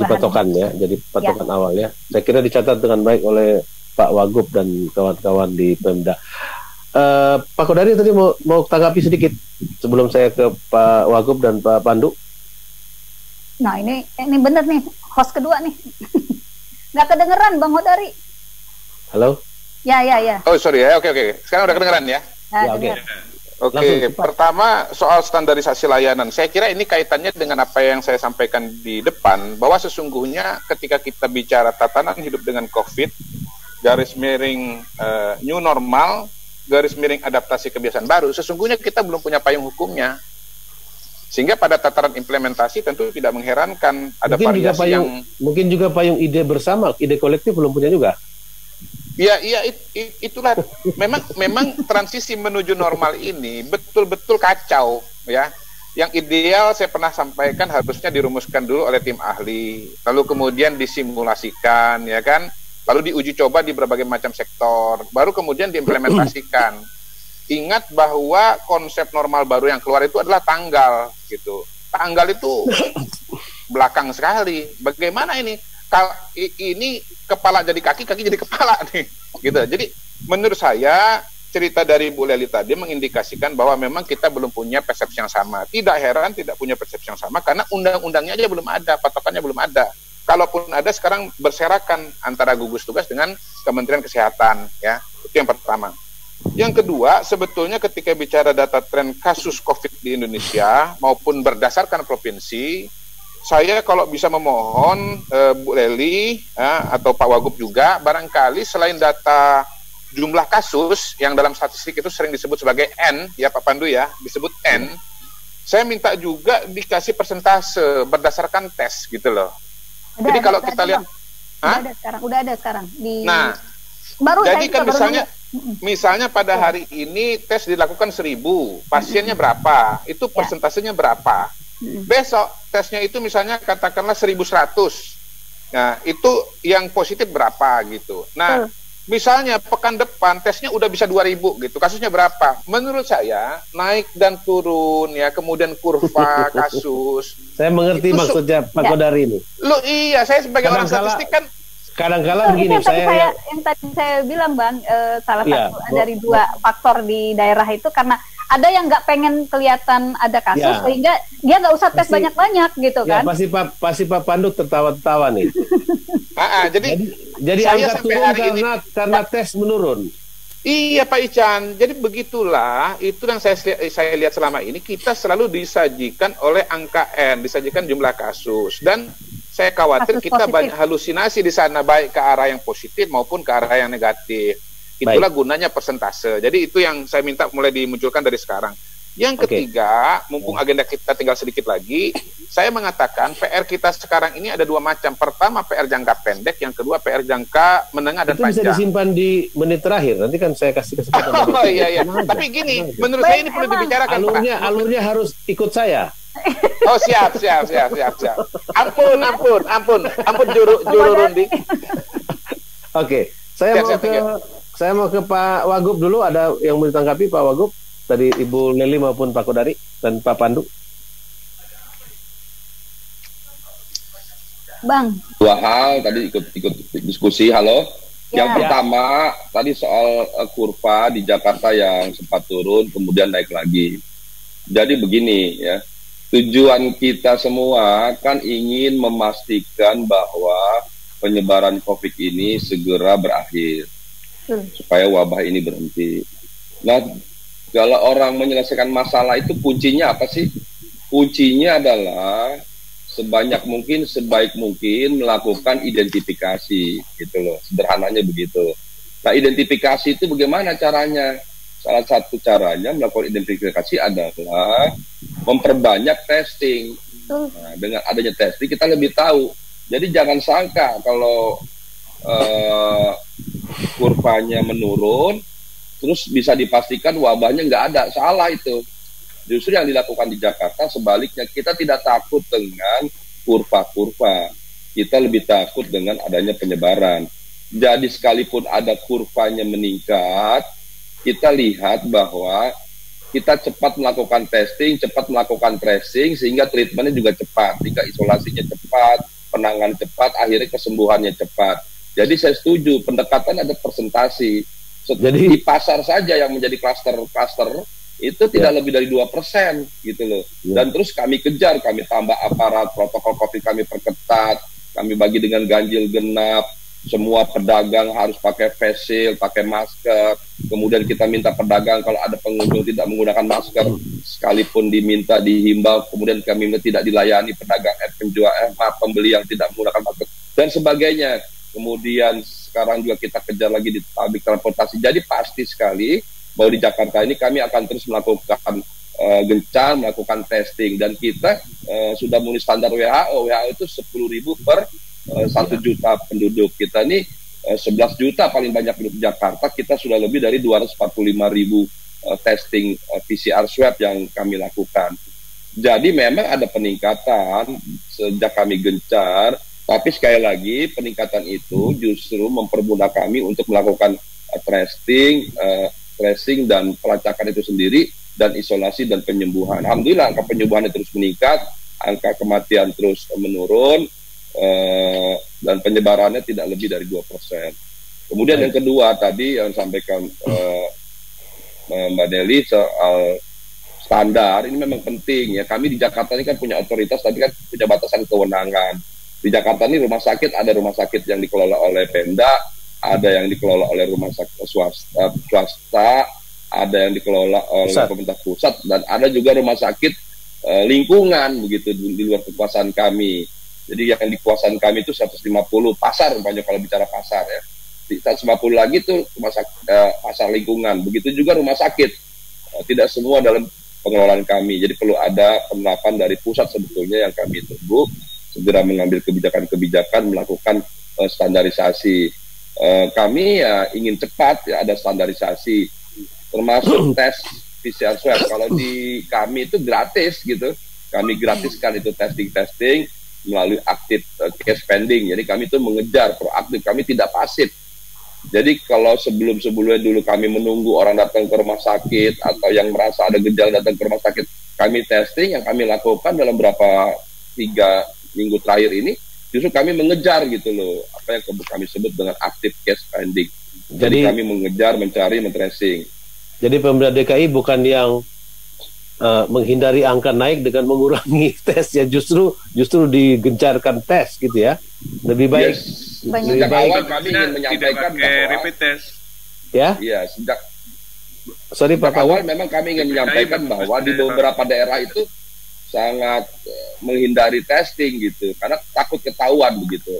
patokan ya, jadi patokan awal ya. Saya kira dicatat dengan baik oleh Pak Wagub dan kawan-kawan di Pemda. Pak Kodari tadi mau tanggapi sedikit sebelum saya ke Pak Wagub dan Pak Pandu. Nah ini bener nih, host kedua nih. Nggak kedengeran Bang Hodari. Halo? Ya. Oh sorry ya, oke. Sekarang udah kedengeran ya? Oke. Pertama soal standarisasi layanan. Saya kira ini kaitannya dengan apa yang saya sampaikan di depan, bahwa sesungguhnya ketika kita bicara tatanan hidup dengan COVID, garis miring new normal, garis miring adaptasi kebiasaan baru, sesungguhnya kita belum punya payung hukumnya. Sehingga pada tataran implementasi tentu tidak mengherankan ada variasi yang... Mungkin juga payung ide bersama, ide kolektif belum punya juga. Itulah memang transisi menuju normal ini betul-betul kacau ya. Yang ideal saya pernah sampaikan harusnya dirumuskan dulu oleh tim ahli, lalu kemudian disimulasikan ya kan, lalu diuji coba di berbagai macam sektor, baru kemudian diimplementasikan. Ingat bahwa konsep normal baru yang keluar itu adalah tanggal gitu. Tanggal itu belakang sekali. Bagaimana ini? Ini kepala jadi kaki, kaki jadi kepala nih, gitu. Jadi menurut saya cerita dari Bu Leli tadi mengindikasikan bahwa memang kita belum punya persepsi yang sama. Tidak heran tidak punya persepsi yang sama karena undang-undangnya aja belum ada, patokannya belum ada. Kalaupun ada sekarang berserakan antara gugus tugas dengan Kementerian Kesehatan, ya. Itu yang pertama. Yang kedua, sebetulnya ketika bicara data tren kasus COVID di Indonesia maupun berdasarkan provinsi, saya kalau bisa memohon Bu Leli atau Pak Wagub juga, barangkali selain data jumlah kasus yang dalam statistik itu sering disebut sebagai N, ya Pak Pandu ya, disebut N, saya minta juga dikasih persentase berdasarkan tes gitu loh. Jadi kalau kita lihat, udah ada sekarang. Nah, baru jadi kan misalnya pada hari ini tes dilakukan 1000, pasiennya berapa, itu persentasenya berapa. Besok tesnya itu misalnya katakanlah 1100. Nah, itu yang positif berapa gitu. Nah, misalnya pekan depan tesnya udah bisa 2000 gitu. Kasusnya berapa? Menurut saya naik dan turun ya, kemudian kurva kasus. Saya mengerti maksudnya Pak Kodari ini. Loh iya, saya sebagai orang statistik kan kadang-kadang begini yang tadi saya bilang Bang, salah satu dari dua faktor di daerah itu karena ada yang nggak pengen kelihatan ada kasus sehingga dia nggak usah tes banyak-banyak gitu kan? Pasti Pak Pandu tertawa-tawa nih. Jadi angka turun karena tes menurun. Iya Pak Ican, jadi begitulah itu yang saya lihat selama ini kita selalu disajikan oleh angka N, disajikan jumlah kasus dan saya khawatir kita banyak halusinasi di sana baik ke arah yang positif maupun ke arah yang negatif. Itulah gunanya persentase. Jadi itu yang saya minta mulai dimunculkan dari sekarang. Yang ketiga, mumpung agenda kita tinggal sedikit lagi, saya mengatakan PR kita sekarang ini ada dua macam. Pertama PR jangka pendek, yang kedua PR jangka menengah dan panjang. Itu bisa disimpan di menit terakhir. Nanti kan saya kasih kesempatan. Oh iya. Tapi gini, menurut saya ini perlu dibicarakan, Pak. Alurnya harus ikut saya. Oh siap. Ampun juru runding. Oke, saya mau ke Pak Wagub dulu. Ada yang mau ditanggapi Pak Wagub dari Ibu Leli maupun Pak Kodari dan Pak Pandu. Bang. Dua hal tadi ikut diskusi. Halo. Yang pertama tadi soal kurva di Jakarta yang sempat turun kemudian naik lagi. Jadi begini ya. Tujuan kita semua kan ingin memastikan bahwa penyebaran COVID ini segera berakhir. Supaya wabah ini berhenti. Nah, kalau orang menyelesaikan masalah itu kuncinya apa sih? Kuncinya adalah sebanyak mungkin, sebaik mungkin melakukan identifikasi, gitu loh. Sederhananya begitu. Nah, identifikasi itu bagaimana caranya? Salah satu caranya melakukan identifikasi adalah memperbanyak testing. Nah, dengan adanya testing kita lebih tahu. Jadi jangan sangka kalau kurvanya menurun, terus bisa dipastikan wabahnya nggak ada. Salah itu. Justru yang dilakukan di Jakarta sebaliknya, kita tidak takut dengan kurva-kurva. Kita lebih takut dengan adanya penyebaran. Jadi sekalipun ada kurvanya meningkat, kita lihat bahwa kita cepat melakukan testing, cepat melakukan tracing, sehingga treatmentnya juga cepat. Jika isolasinya cepat, penanganan cepat, akhirnya kesembuhannya cepat. Jadi saya setuju, pendekatan ada presentasi. Jadi di pasar saja yang menjadi klaster itu tidak lebih dari 2% gitu loh. Dan terus kami kejar, kami tambah aparat, protokol COVID kami perketat, kami bagi dengan ganjil genap, semua pedagang harus pakai face shield, pakai masker. Kemudian kita minta pedagang kalau ada pengunjung tidak menggunakan masker, sekalipun dihimbau, kemudian kami minta tidak dilayani pedagang pembeli yang tidak menggunakan masker dan sebagainya. Kemudian sekarang juga kita kejar lagi di public transportasi. Jadi pasti sekali bahwa di Jakarta ini kami akan terus melakukan gencar melakukan testing, dan kita sudah memenuhi standar WHO. WHO itu 10.000 per 1 juta penduduk. Kita ini 11 juta paling banyak di Jakarta, kita sudah lebih dari 245.000 testing PCR swab yang kami lakukan. Jadi memang ada peningkatan sejak kami gencar, tapi sekali lagi peningkatan itu justru mempermudah kami untuk melakukan tracing dan pelacakan itu sendiri, dan isolasi dan penyembuhan. Alhamdulillah angka penyembuhan terus meningkat, angka kematian terus menurun, dan penyebarannya tidak lebih dari 2%. Kemudian yang kedua tadi yang sampaikan Mbak Deli soal standar, ini memang penting ya. Kami di Jakarta ini kan punya otoritas, tapi kan punya batasan kewenangan. Di Jakarta ini rumah sakit, ada rumah sakit yang dikelola oleh Pemda, ada yang dikelola oleh rumah sakit swasta, ada yang dikelola oleh pemerintah pusat, dan ada juga rumah sakit lingkungan begitu di luar kekuasaan kami. Jadi yang di kekuasaan kami itu 150 pasar, umpamanya kalau bicara pasar ya. 150 lagi itu rumah sakit, pasar lingkungan. Begitu juga rumah sakit. Tidak semua dalam pengelolaan kami. Jadi perlu ada penerapan dari pusat sebetulnya yang kami tunggu segera mengambil kebijakan-kebijakan, melakukan standarisasi. Kami ya ingin cepat ya ada standarisasi, termasuk tes PCR swab. Kalau di kami itu gratis gitu. Kami gratiskan itu testing melalui aktif case pending. Jadi kami itu mengejar proaktif, kami tidak pasif. Jadi kalau sebelum-sebelumnya dulu kami menunggu orang datang ke rumah sakit atau yang merasa ada gejala datang ke rumah sakit, kami testing. Yang kami lakukan dalam 3 minggu terakhir ini justru kami mengejar gitu loh, apa yang kami sebut dengan aktif case pending. Jadi kami mengejar, mencari, men-tracing. Jadi Pemda DKI bukan yang menghindari angka naik dengan mengurangi tes ya, justru digencarkan tes gitu ya. Lebih baik. Sejak awal kami ingin menyampaikan bahwa rapid test. Ya. Iya, sejak awal memang kami ingin menyampaikan bahwa di beberapa daerah itu sangat menghindari testing gitu, karena takut ketahuan begitu.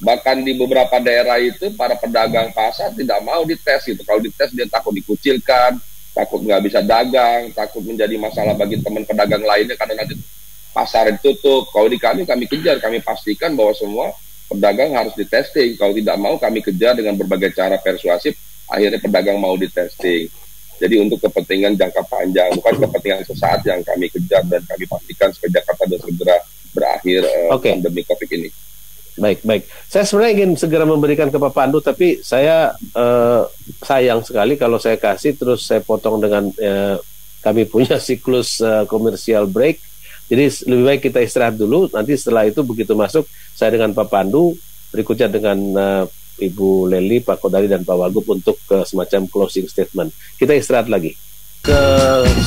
Bahkan di beberapa daerah itu para pedagang pasar tidak mau dites gitu. Kalau dites dia takut dikucilkan, takut nggak bisa dagang, takut menjadi masalah bagi teman pedagang lainnya karena nanti pasar ditutup. Kalau di kami kejar, kami pastikan bahwa semua pedagang harus ditesting. Kalau tidak mau, kami kejar dengan berbagai cara persuasif, akhirnya pedagang mau ditesting. Jadi untuk kepentingan jangka panjang, bukan kepentingan sesaat yang kami kejar dan kami pastikan supaya Jakarta sudah segera berakhir pandemi COVID ini. Baik. Saya sebenarnya ingin segera memberikan ke Pak Pandu, tapi saya sayang sekali kalau saya kasih terus saya potong dengan kami punya siklus komersial break. Jadi lebih baik kita istirahat dulu. Nanti setelah itu begitu masuk saya dengan Pak Pandu, berikutnya dengan Ibu Leli, Pak Kodari dan Pak Wagub untuk semacam closing statement. Kita istirahat lagi. Ke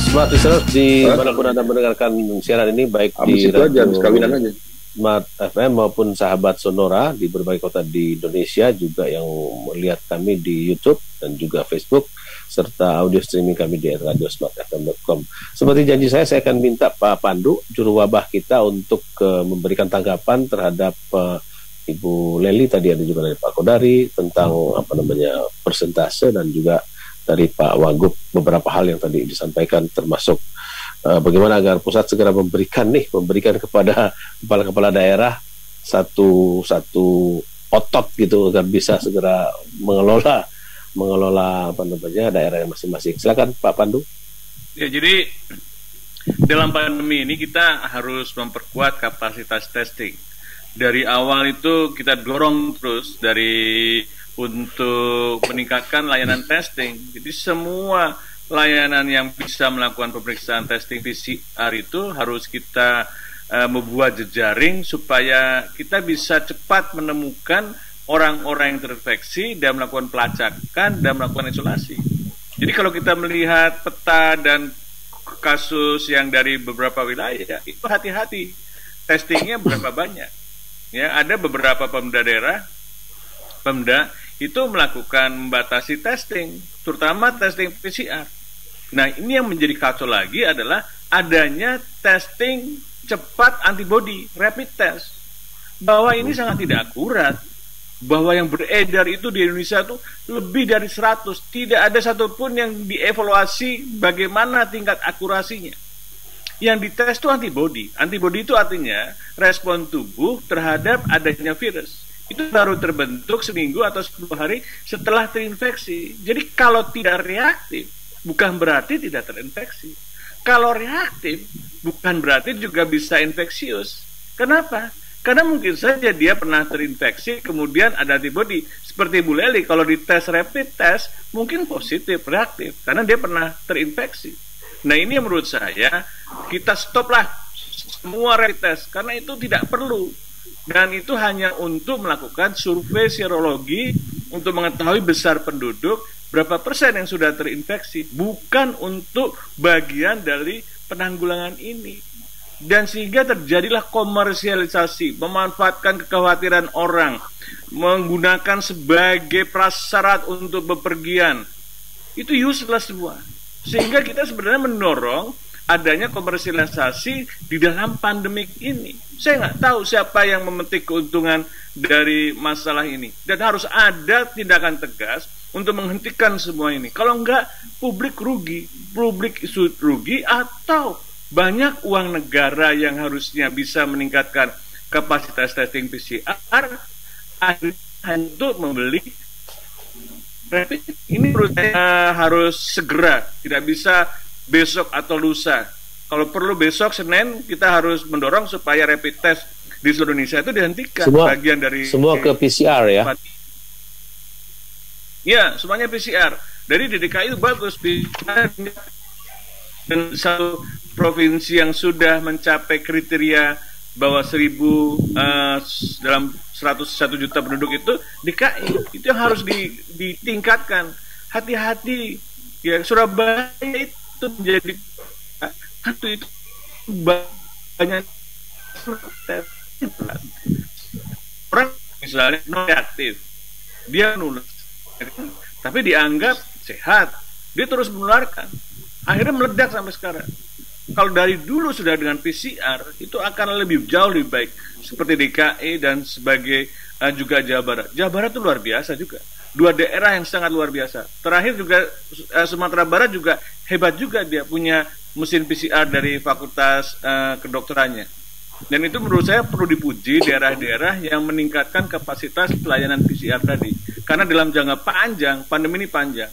smart listeners di manapun Anda mendengarkan siaran ini, baik di radio Smart FM maupun sahabat Sonora di berbagai kota di Indonesia, juga yang melihat kami di YouTube dan juga Facebook, serta audio streaming kami di radiosmartfm.com. Seperti janji saya akan minta Pak Pandu, juru wabah kita, untuk memberikan tanggapan terhadap Ibu Leli, tadi ada juga dari Pak Kodari tentang persentase, dan juga dari Pak Wagub beberapa hal yang tadi disampaikan, termasuk bagaimana agar pusat segera memberikan kepada kepala-kepala daerah satu otot gitu agar bisa segera mengelola daerah masing-masing. Silakan Pak Pandu. Ya, jadi dalam pandemi ini kita harus memperkuat kapasitas testing. Dari awal itu kita dorong terus untuk meningkatkan layanan testing. Jadi semua layanan yang bisa melakukan pemeriksaan testing PCR itu harus kita membuat jejaring supaya kita bisa cepat menemukan orang-orang yang terinfeksi dan melakukan pelacakan dan melakukan isolasi. Jadi kalau kita melihat peta dan kasus yang dari beberapa wilayah, itu hati-hati testingnya berapa banyak. Ya, ada beberapa pemda itu melakukan membatasi testing, terutama testing PCR. Nah, ini yang menjadi kacau lagi adalah adanya testing cepat antibody, rapid test. Bahwa ini sangat tidak akurat. Bahwa yang beredar itu di Indonesia itu lebih dari 100. Tidak ada satupun yang dievaluasi bagaimana tingkat akurasinya. Yang dites itu antibody. Antibody itu artinya respon tubuh terhadap adanya virus. itu baru terbentuk seminggu atau 10 hari setelah terinfeksi. Jadi kalau tidak reaktif, bukan berarti tidak terinfeksi. Kalau reaktif, bukan berarti juga bisa infeksius. Kenapa? Karena mungkin saja dia pernah terinfeksi, kemudian ada antibody. Seperti Bu Leli, kalau di tes rapid test, mungkin positif, reaktif, karena dia pernah terinfeksi. Nah ini yang menurut saya, kita stoplah semua rapid test, karena itu tidak perlu. Dan itu hanya untuk melakukan survei serologi untuk mengetahui besar penduduk, berapa persen yang sudah terinfeksi, bukan untuk bagian dari penanggulangan ini. Dan sehingga terjadilah komersialisasi, memanfaatkan kekhawatiran orang, menggunakan sebagai prasyarat untuk bepergian. Itu useless semua. Sehingga kita sebenarnya mendorong adanya komersialisasi di dalam pandemik ini. Saya nggak tahu siapa yang memetik keuntungan dari masalah ini. Dan harus ada tindakan tegas untuk menghentikan semua ini. Kalau enggak, publik rugi. Publik rugi atau banyak uang negara yang harusnya bisa meningkatkan kapasitas testing PCR untuk membeli rapid. Ini menurut saya harus segera, tidak bisa besok atau lusa. Kalau perlu besok Senin kita harus mendorong supaya rapid test di seluruh Indonesia itu dihentikan. Bagian dari semua ke PCR ya. Ya, semuanya PCR. Dari DKI itu bagus, dan satu provinsi yang sudah mencapai kriteria bahwa 1000 dalam 101 juta penduduk itu DKI, itu yang harus ditingkatkan. Hati-hati ya, Surabaya itu menjadi itu banyak orang misalnya non reaktif, dia nulis tapi dianggap sehat, dia terus menularkan, akhirnya meledak sampai sekarang. Kalau dari dulu sudah dengan PCR itu akan lebih jauh lebih baik, seperti DKI dan sebagai juga Jawa Barat. Jawa Barat itu luar biasa juga, 2 daerah yang sangat luar biasa. Terakhir juga Sumatera Barat juga hebat juga, dia punya mesin PCR dari fakultas kedokterannya. Dan itu menurut saya perlu dipuji daerah-daerah yang meningkatkan kapasitas pelayanan PCR tadi. Karena dalam jangka panjang, pandemi ini panjang,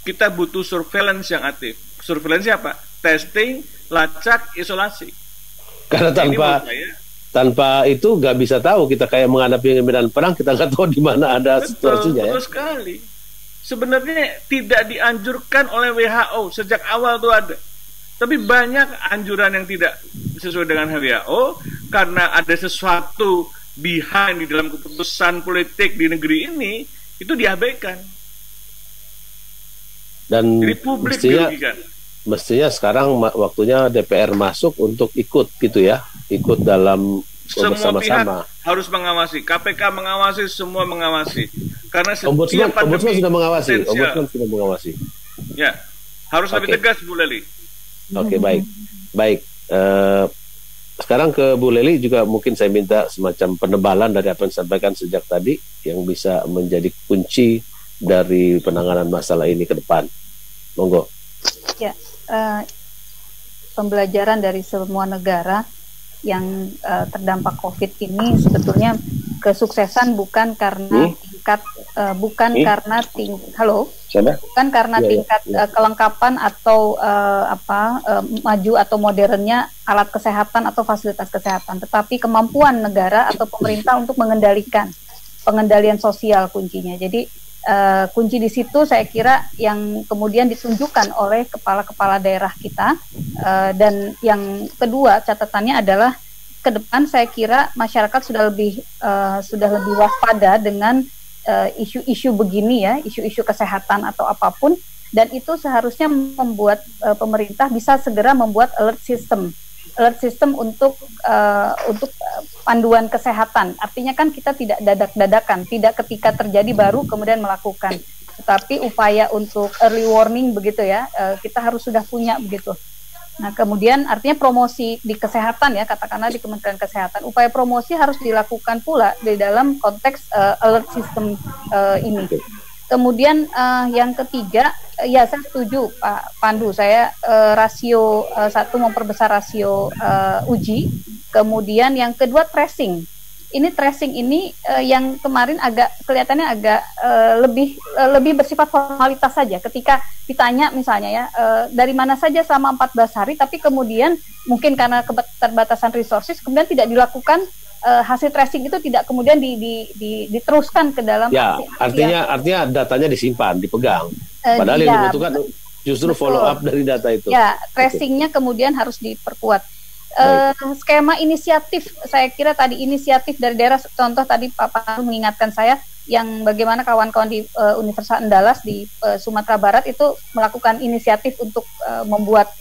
kita butuh surveillance yang aktif. Surveillance apa? Testing, lacak, isolasi. Karena tanpa itu nggak bisa tahu, kita kayak menghadapi medan perang, kita nggak tahu di mana ada situasinya. Betul sekali. Sebenarnya tidak dianjurkan oleh WHO sejak awal itu ada. Tapi banyak anjuran yang tidak sesuai dengan WHO karena ada sesuatu behind di dalam keputusan politik di negeri ini, itu diabaikan. Dan jadi publik mestinya sekarang waktunya DPR masuk untuk ikut gitu ya, ikut dalam semua pihak harus mengawasi, KPK mengawasi, semua mengawasi. Karena Ombudsman sudah mengawasi, Ombudsman sudah mengawasi. Ya, harus lebih tegas Bu Leli. Oke, baik. Sekarang ke Bu Leli juga mungkin saya minta semacam penebalan dari apa yang disampaikan sejak tadi yang bisa menjadi kunci dari penanganan masalah ini ke depan. Monggo. Ya, pembelajaran dari semua negara yang terdampak COVID ini sebetulnya kesuksesan bukan karena tingkat kelengkapan atau maju atau modernnya alat kesehatan atau fasilitas kesehatan, tetapi kemampuan negara atau pemerintah untuk pengendalian sosial kuncinya. Jadi kunci di situ saya kira yang kemudian ditunjukkan oleh kepala-kepala daerah kita, dan yang kedua catatannya adalah ke depan saya kira masyarakat sudah lebih waspada dengan isu-isu begini ya, isu-isu kesehatan atau apapun, dan itu seharusnya membuat pemerintah bisa segera membuat alert system untuk panduan kesehatan. Artinya kan kita tidak dadak-dadakan, tidak ketika terjadi baru kemudian melakukan, tetapi upaya untuk early warning begitu ya, kita harus sudah punya begitu. Nah kemudian artinya promosi di kesehatan ya, katakanlah di Kementerian Kesehatan, upaya promosi harus dilakukan pula di dalam konteks alert system ini. Kemudian yang ketiga, ya saya setuju Pak Pandu, saya rasio satu memperbesar rasio uji. Kemudian yang kedua tracing, ini tracing ini yang kemarin agak kelihatannya agak lebih bersifat formalitas saja. Ketika ditanya misalnya ya dari mana saja selama 14 hari, tapi kemudian mungkin karena keterbatasan resources kemudian tidak dilakukan hasil tracing itu tidak kemudian diteruskan ke dalam ya, artinya datanya disimpan, dipegang. Padahal yang dibutuhkan justru follow up dari data itu. Ya, tracingnya kemudian harus diperkuat. Skema inisiatif, saya kira tadi inisiatif dari daerah, contoh tadi Pak Pandu mengingatkan saya yang bagaimana kawan-kawan di Universitas Andalas di Sumatera Barat itu melakukan inisiatif untuk membuat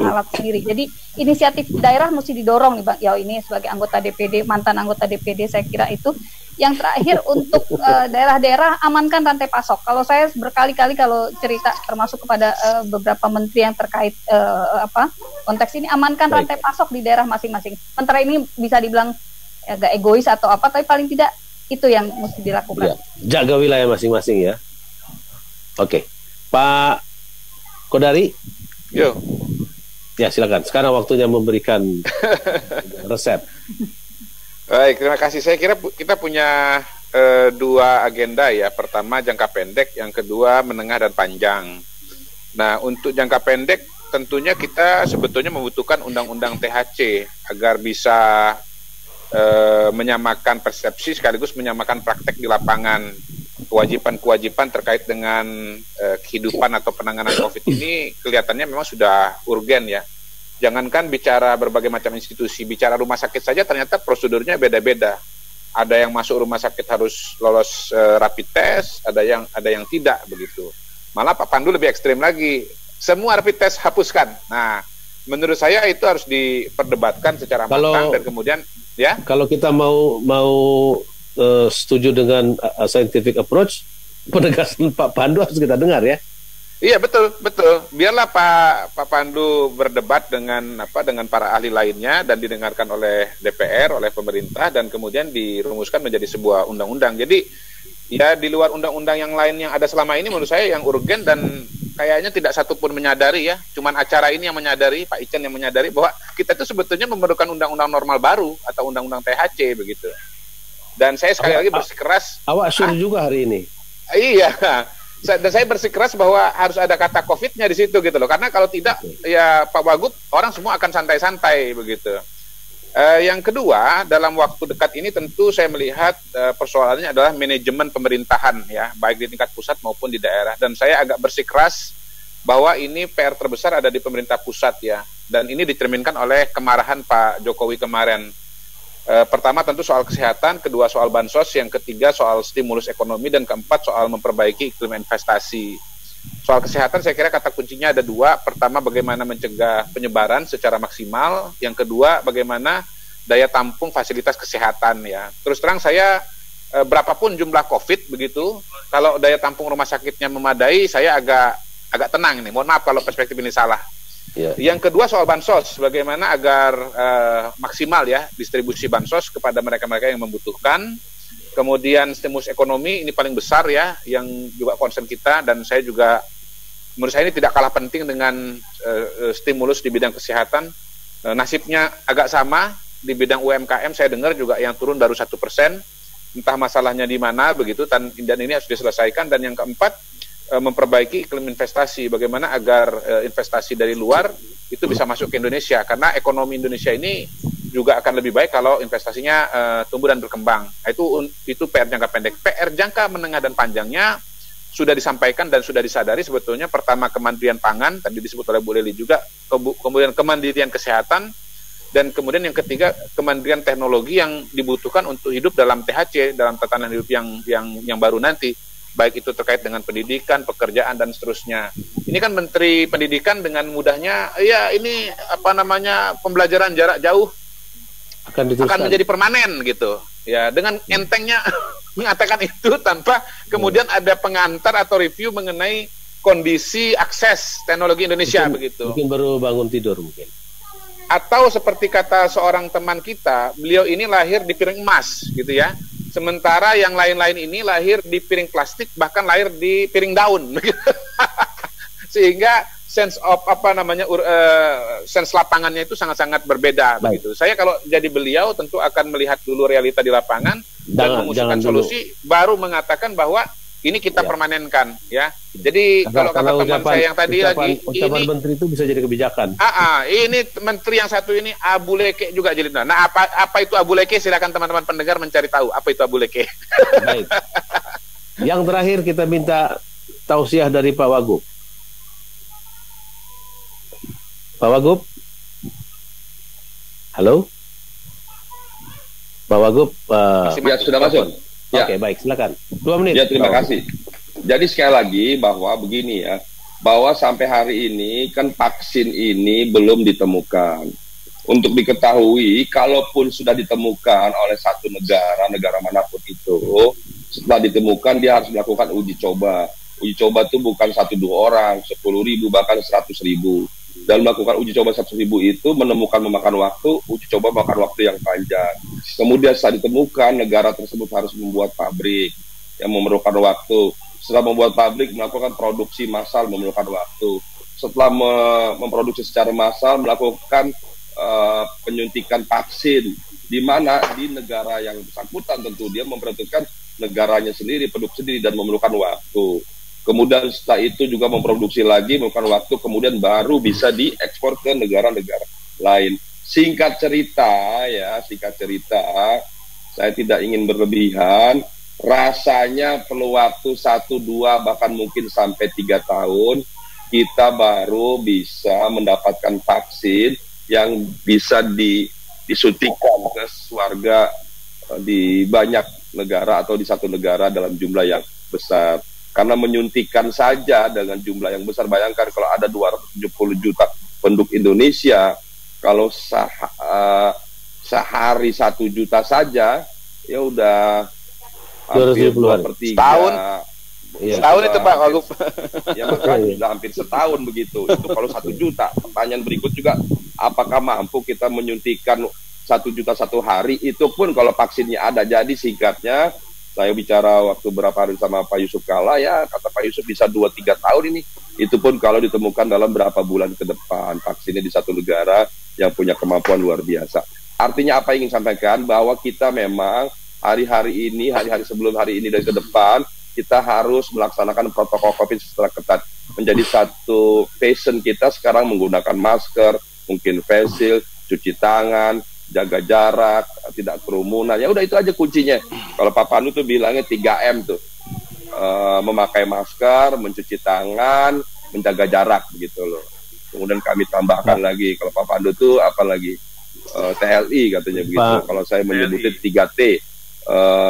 alat sendiri. Jadi inisiatif daerah mesti didorong nih Bang. Ya ini sebagai anggota DPD, mantan anggota DPD, saya kira itu. Yang terakhir untuk daerah-daerah amankan rantai pasok. Kalau saya berkali-kali kalau cerita termasuk kepada beberapa menteri yang terkait konteks ini, amankan rantai pasok di daerah masing-masing. Sementara ini bisa dibilang agak egois atau apa, tapi paling tidak itu yang mesti dilakukan. Ya, jaga wilayah masing-masing ya. Oke, Pak Kodari. Yo. Ya silakan. Sekarang waktunya memberikan resep. Baik, terima kasih. Saya kira kita punya dua agenda ya. Pertama jangka pendek, yang kedua menengah dan panjang. Nah, untuk jangka pendek tentunya kita sebetulnya membutuhkan undang-undang THC agar bisa menyamakan persepsi sekaligus menyamakan praktek di lapangan. Kewajiban-kewajiban terkait dengan kehidupan atau penanganan COVID ini kelihatannya memang sudah urgen ya. Jangankan bicara berbagai macam institusi, bicara rumah sakit saja ternyata prosedurnya beda-beda. Ada yang masuk rumah sakit harus lolos rapid test, ada yang tidak begitu. Malah Pak Pandu lebih ekstrim lagi, semua rapid test hapuskan. Nah, menurut saya itu harus diperdebatkan secara matang dan kemudian ya. Kalau kita mau setuju dengan scientific approach, penegasan Pak Pandu harus kita dengar ya. Iya betul. Biarlah Pak Pandu berdebat dengan para ahli lainnya dan didengarkan oleh DPR, oleh pemerintah dan kemudian dirumuskan menjadi sebuah undang-undang. Jadi ya di luar undang-undang yang lain yang ada selama ini menurut saya yang urgen dan kayaknya tidak satu pun menyadari ya. Cuman acara ini yang menyadari, Pak Ican yang menyadari bahwa kita itu sebetulnya memerlukan undang-undang normal baru atau undang-undang THC begitu. Dan saya sekali lagi bersikeras. Awak suruh juga hari ini. Iya. Dan saya bersikeras bahwa harus ada kata COVID-nya di situ gitu loh. Karena kalau tidak, ya Pak Wagub, orang semua akan santai-santai begitu. Yang kedua, dalam waktu dekat ini tentu saya melihat persoalannya adalah manajemen pemerintahan ya, baik di tingkat pusat maupun di daerah. Dan saya agak bersikeras bahwa ini PR terbesar ada di pemerintah pusat ya. Dan ini dicerminkan oleh kemarahan Pak Jokowi kemarin. Pertama tentu soal kesehatan, kedua soal bansos, yang ketiga soal stimulus ekonomi, dan keempat soal memperbaiki iklim investasi. Soal kesehatan saya kira kata kuncinya ada dua. Pertama bagaimana mencegah penyebaran secara maksimal, yang kedua bagaimana daya tampung fasilitas kesehatan ya. Terus terang saya berapapun jumlah COVID begitu, kalau daya tampung rumah sakitnya memadai, saya agak tenang ini. Mohon maaf kalau perspektif ini salah. Yeah. Yang kedua soal bansos, bagaimana agar maksimal ya distribusi bansos kepada mereka-mereka yang membutuhkan. Kemudian stimulus ekonomi ini paling besar ya, yang juga concern kita, dan saya juga menurut saya ini tidak kalah penting dengan stimulus di bidang kesehatan. Nasibnya agak sama di bidang UMKM, saya dengar juga yang turun baru 1%, entah masalahnya di mana begitu, dan ini harus diselesaikan. Dan yang keempat memperbaiki iklim investasi, bagaimana agar investasi dari luar itu bisa masuk ke Indonesia, karena ekonomi Indonesia ini juga akan lebih baik kalau investasinya tumbuh dan berkembang. Nah, itu PR jangka pendek. PR jangka menengah dan panjangnya sudah disampaikan dan sudah disadari sebetulnya. Pertama kemandirian pangan, tadi disebut oleh Bu Leli juga, kemudian kemandirian kesehatan, dan kemudian yang ketiga kemandirian teknologi yang dibutuhkan untuk hidup dalam THC, dalam tatanan hidup yang baru nanti. Baik itu terkait dengan pendidikan, pekerjaan, dan seterusnya. Ini kan Menteri Pendidikan dengan mudahnya, ya ini pembelajaran jarak jauh akan menjadi permanen gitu. Ya dengan entengnya mengatakan itu tanpa kemudian ada pengantar atau review mengenai kondisi akses teknologi Indonesia begitu. Mungkin baru bangun tidur mungkin. Atau seperti kata seorang teman kita, beliau ini lahir di piring emas gitu ya. Sementara yang lain-lain ini lahir di piring plastik, bahkan lahir di piring daun. Sehingga sense of sense lapangannya itu sangat-sangat berbeda begitu. Saya kalau jadi beliau tentu akan melihat dulu realita di lapangan dan mengusulkan solusi, baru mengatakan bahwa ini kita permanenkan ya. Jadi kalau kata teman saya yang tadi ucapan menteri itu bisa jadi kebijakan. Ini menteri yang satu ini abu leke juga jadi. Nah, apa itu abu leke? Silakan teman-teman pendengar mencari tahu apa itu abu leke. Baik. Yang terakhir kita minta tausiah dari Pak Wagub. Pak Wagub, halo, Pak Wagub, ya sudah masuk. Ya. Oke, baik, silakan. 2 menit. Ya, terima kasih. Jadi sekali lagi bahwa begini ya, bahwa sampai hari ini kan vaksin ini belum ditemukan. Untuk diketahui, kalaupun sudah ditemukan oleh satu negara manapun itu, setelah ditemukan dia harus melakukan uji coba. Uji coba itu bukan 1-2 orang, 10.000 bahkan 100.000. Dan melakukan uji coba 100.000 itu memakan waktu, uji coba makan waktu yang panjang. Kemudian setelah ditemukan, negara tersebut harus membuat pabrik yang memerlukan waktu. Setelah membuat pabrik, melakukan produksi massal memerlukan waktu. Setelah memproduksi secara massal, melakukan penyuntikan vaksin, di mana di negara yang bersangkutan tentu dia memperhatikan negaranya sendiri, penduduk sendiri, dan memerlukan waktu. Kemudian setelah itu juga memproduksi lagi, memerlukan waktu, kemudian baru bisa diekspor ke negara-negara lain. Singkat cerita, saya tidak ingin berlebihan, rasanya perlu waktu 1, 2, bahkan mungkin sampai 3 tahun, kita baru bisa mendapatkan vaksin yang bisa disuntikan ke warga di banyak negara atau di satu negara dalam jumlah yang besar. Karena menyuntikan saja dengan jumlah yang besar, bayangkan kalau ada 270 juta penduduk Indonesia, kalau sehari 1 juta saja, ya udah hampir 2/3. Setahun itu Pak Wagub. Ya makanya sudah hampir setahun begitu. Itu kalau 1 juta. Pertanyaan berikut juga, apakah mampu kita menyuntikan 1 juta 1 hari? Itu pun kalau vaksinnya ada. Jadi singkatnya, saya bicara waktu berapa hari sama Pak Yusuf Kala, ya kata Pak Yusuf bisa 2-3 tahun ini. Itu pun kalau ditemukan dalam berapa bulan ke depan vaksinnya di satu negara yang punya kemampuan luar biasa. Artinya apa yang ingin sampaikan, bahwa kita memang hari-hari ini, hari-hari sebelum hari ini dan ke depan, kita harus melaksanakan protokol COVID secara ketat. Menjadi satu passion kita sekarang menggunakan masker, mungkin face shield, cuci tangan, jaga jarak, tidak kerumunan. Ya udah itu aja kuncinya. Kalau Pak Pandu tuh bilangnya 3M tuh. Memakai masker, mencuci tangan, menjaga jarak begitu loh. Kemudian kami tambahkan lagi, kalau Pak Pandu tuh apa lagi? TLI katanya begitu. Kalau saya menyebutnya 3T.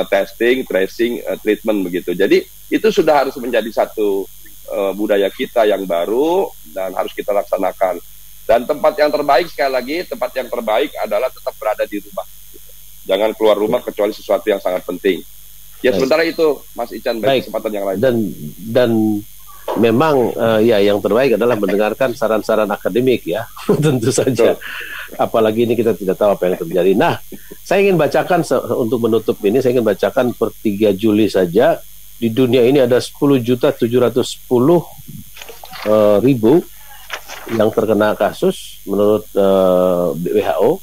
Testing, tracing, treatment begitu. Jadi itu sudah harus menjadi satu budaya kita yang baru dan harus kita laksanakan. Dan tempat yang terbaik, sekali lagi, tempat yang terbaik adalah tetap berada di rumah. Jangan keluar rumah kecuali sesuatu yang sangat penting. Ya sementara itu, Mas Ican, bagi kesempatan yang lain. Dan memang ya yang terbaik adalah mendengarkan saran-saran akademik ya, tentu saja. Apalagi ini kita tidak tahu apa yang terjadi. Nah, saya ingin bacakan untuk menutup ini, saya ingin bacakan per 3 Juli saja. Di dunia ini ada 10.710.000 yang terkena kasus menurut WHO,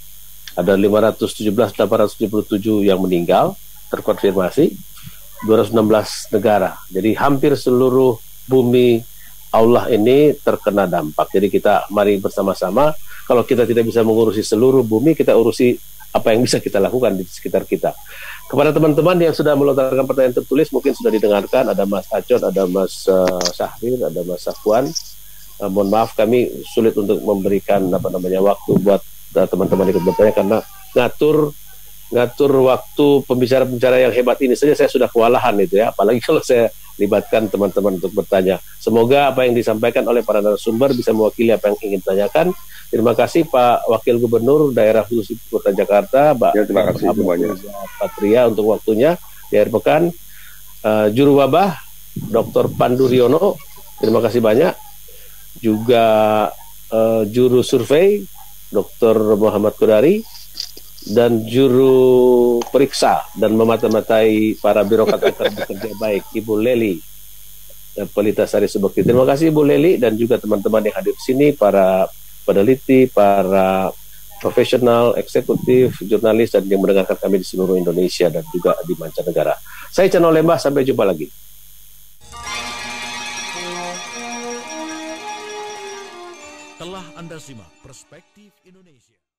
ada 517.877 yang meninggal terkonfirmasi, 216 negara. Jadi hampir seluruh bumi Allah ini terkena dampak. Jadi kita mari bersama-sama, kalau kita tidak bisa mengurusi seluruh bumi, kita urusi apa yang bisa kita lakukan di sekitar kita. Kepada teman-teman yang sudah melontarkan pertanyaan tertulis, mungkin sudah didengarkan, ada Mas Acot, ada Mas Syahrir, ada Mas Safwan. Mohon maaf kami sulit untuk memberikan waktu buat teman-teman ikut bertanya, karena ngatur waktu pembicara-pembicara yang hebat ini saja saya sudah kewalahan itu ya, apalagi kalau saya libatkan teman-teman untuk bertanya. Semoga apa yang disampaikan oleh para narasumber bisa mewakili apa yang ingin tanyakan. Terima kasih Pak Wakil Gubernur Daerah Khusus Ibu Kota Jakarta, terima kasih semuanya. Patria untuk waktunya di akhir pekan. Juru wabah Dr. Pandu Riono, terima kasih banyak. Juga juru survei Dr. Muhammad Kodari, dan juru periksa dan memata-matai para birokrat agar bekerja baik Ibu Leli Pelita Sari Subakti. Terima kasih Bu Leli dan juga teman-teman yang hadir di sini, para peneliti, para profesional, eksekutif, jurnalis, dan yang mendengarkan kami di seluruh Indonesia dan juga di mancanegara. Saya Chano Lembah, sampai jumpa lagi. Telah Anda simak Perspektif Indonesia.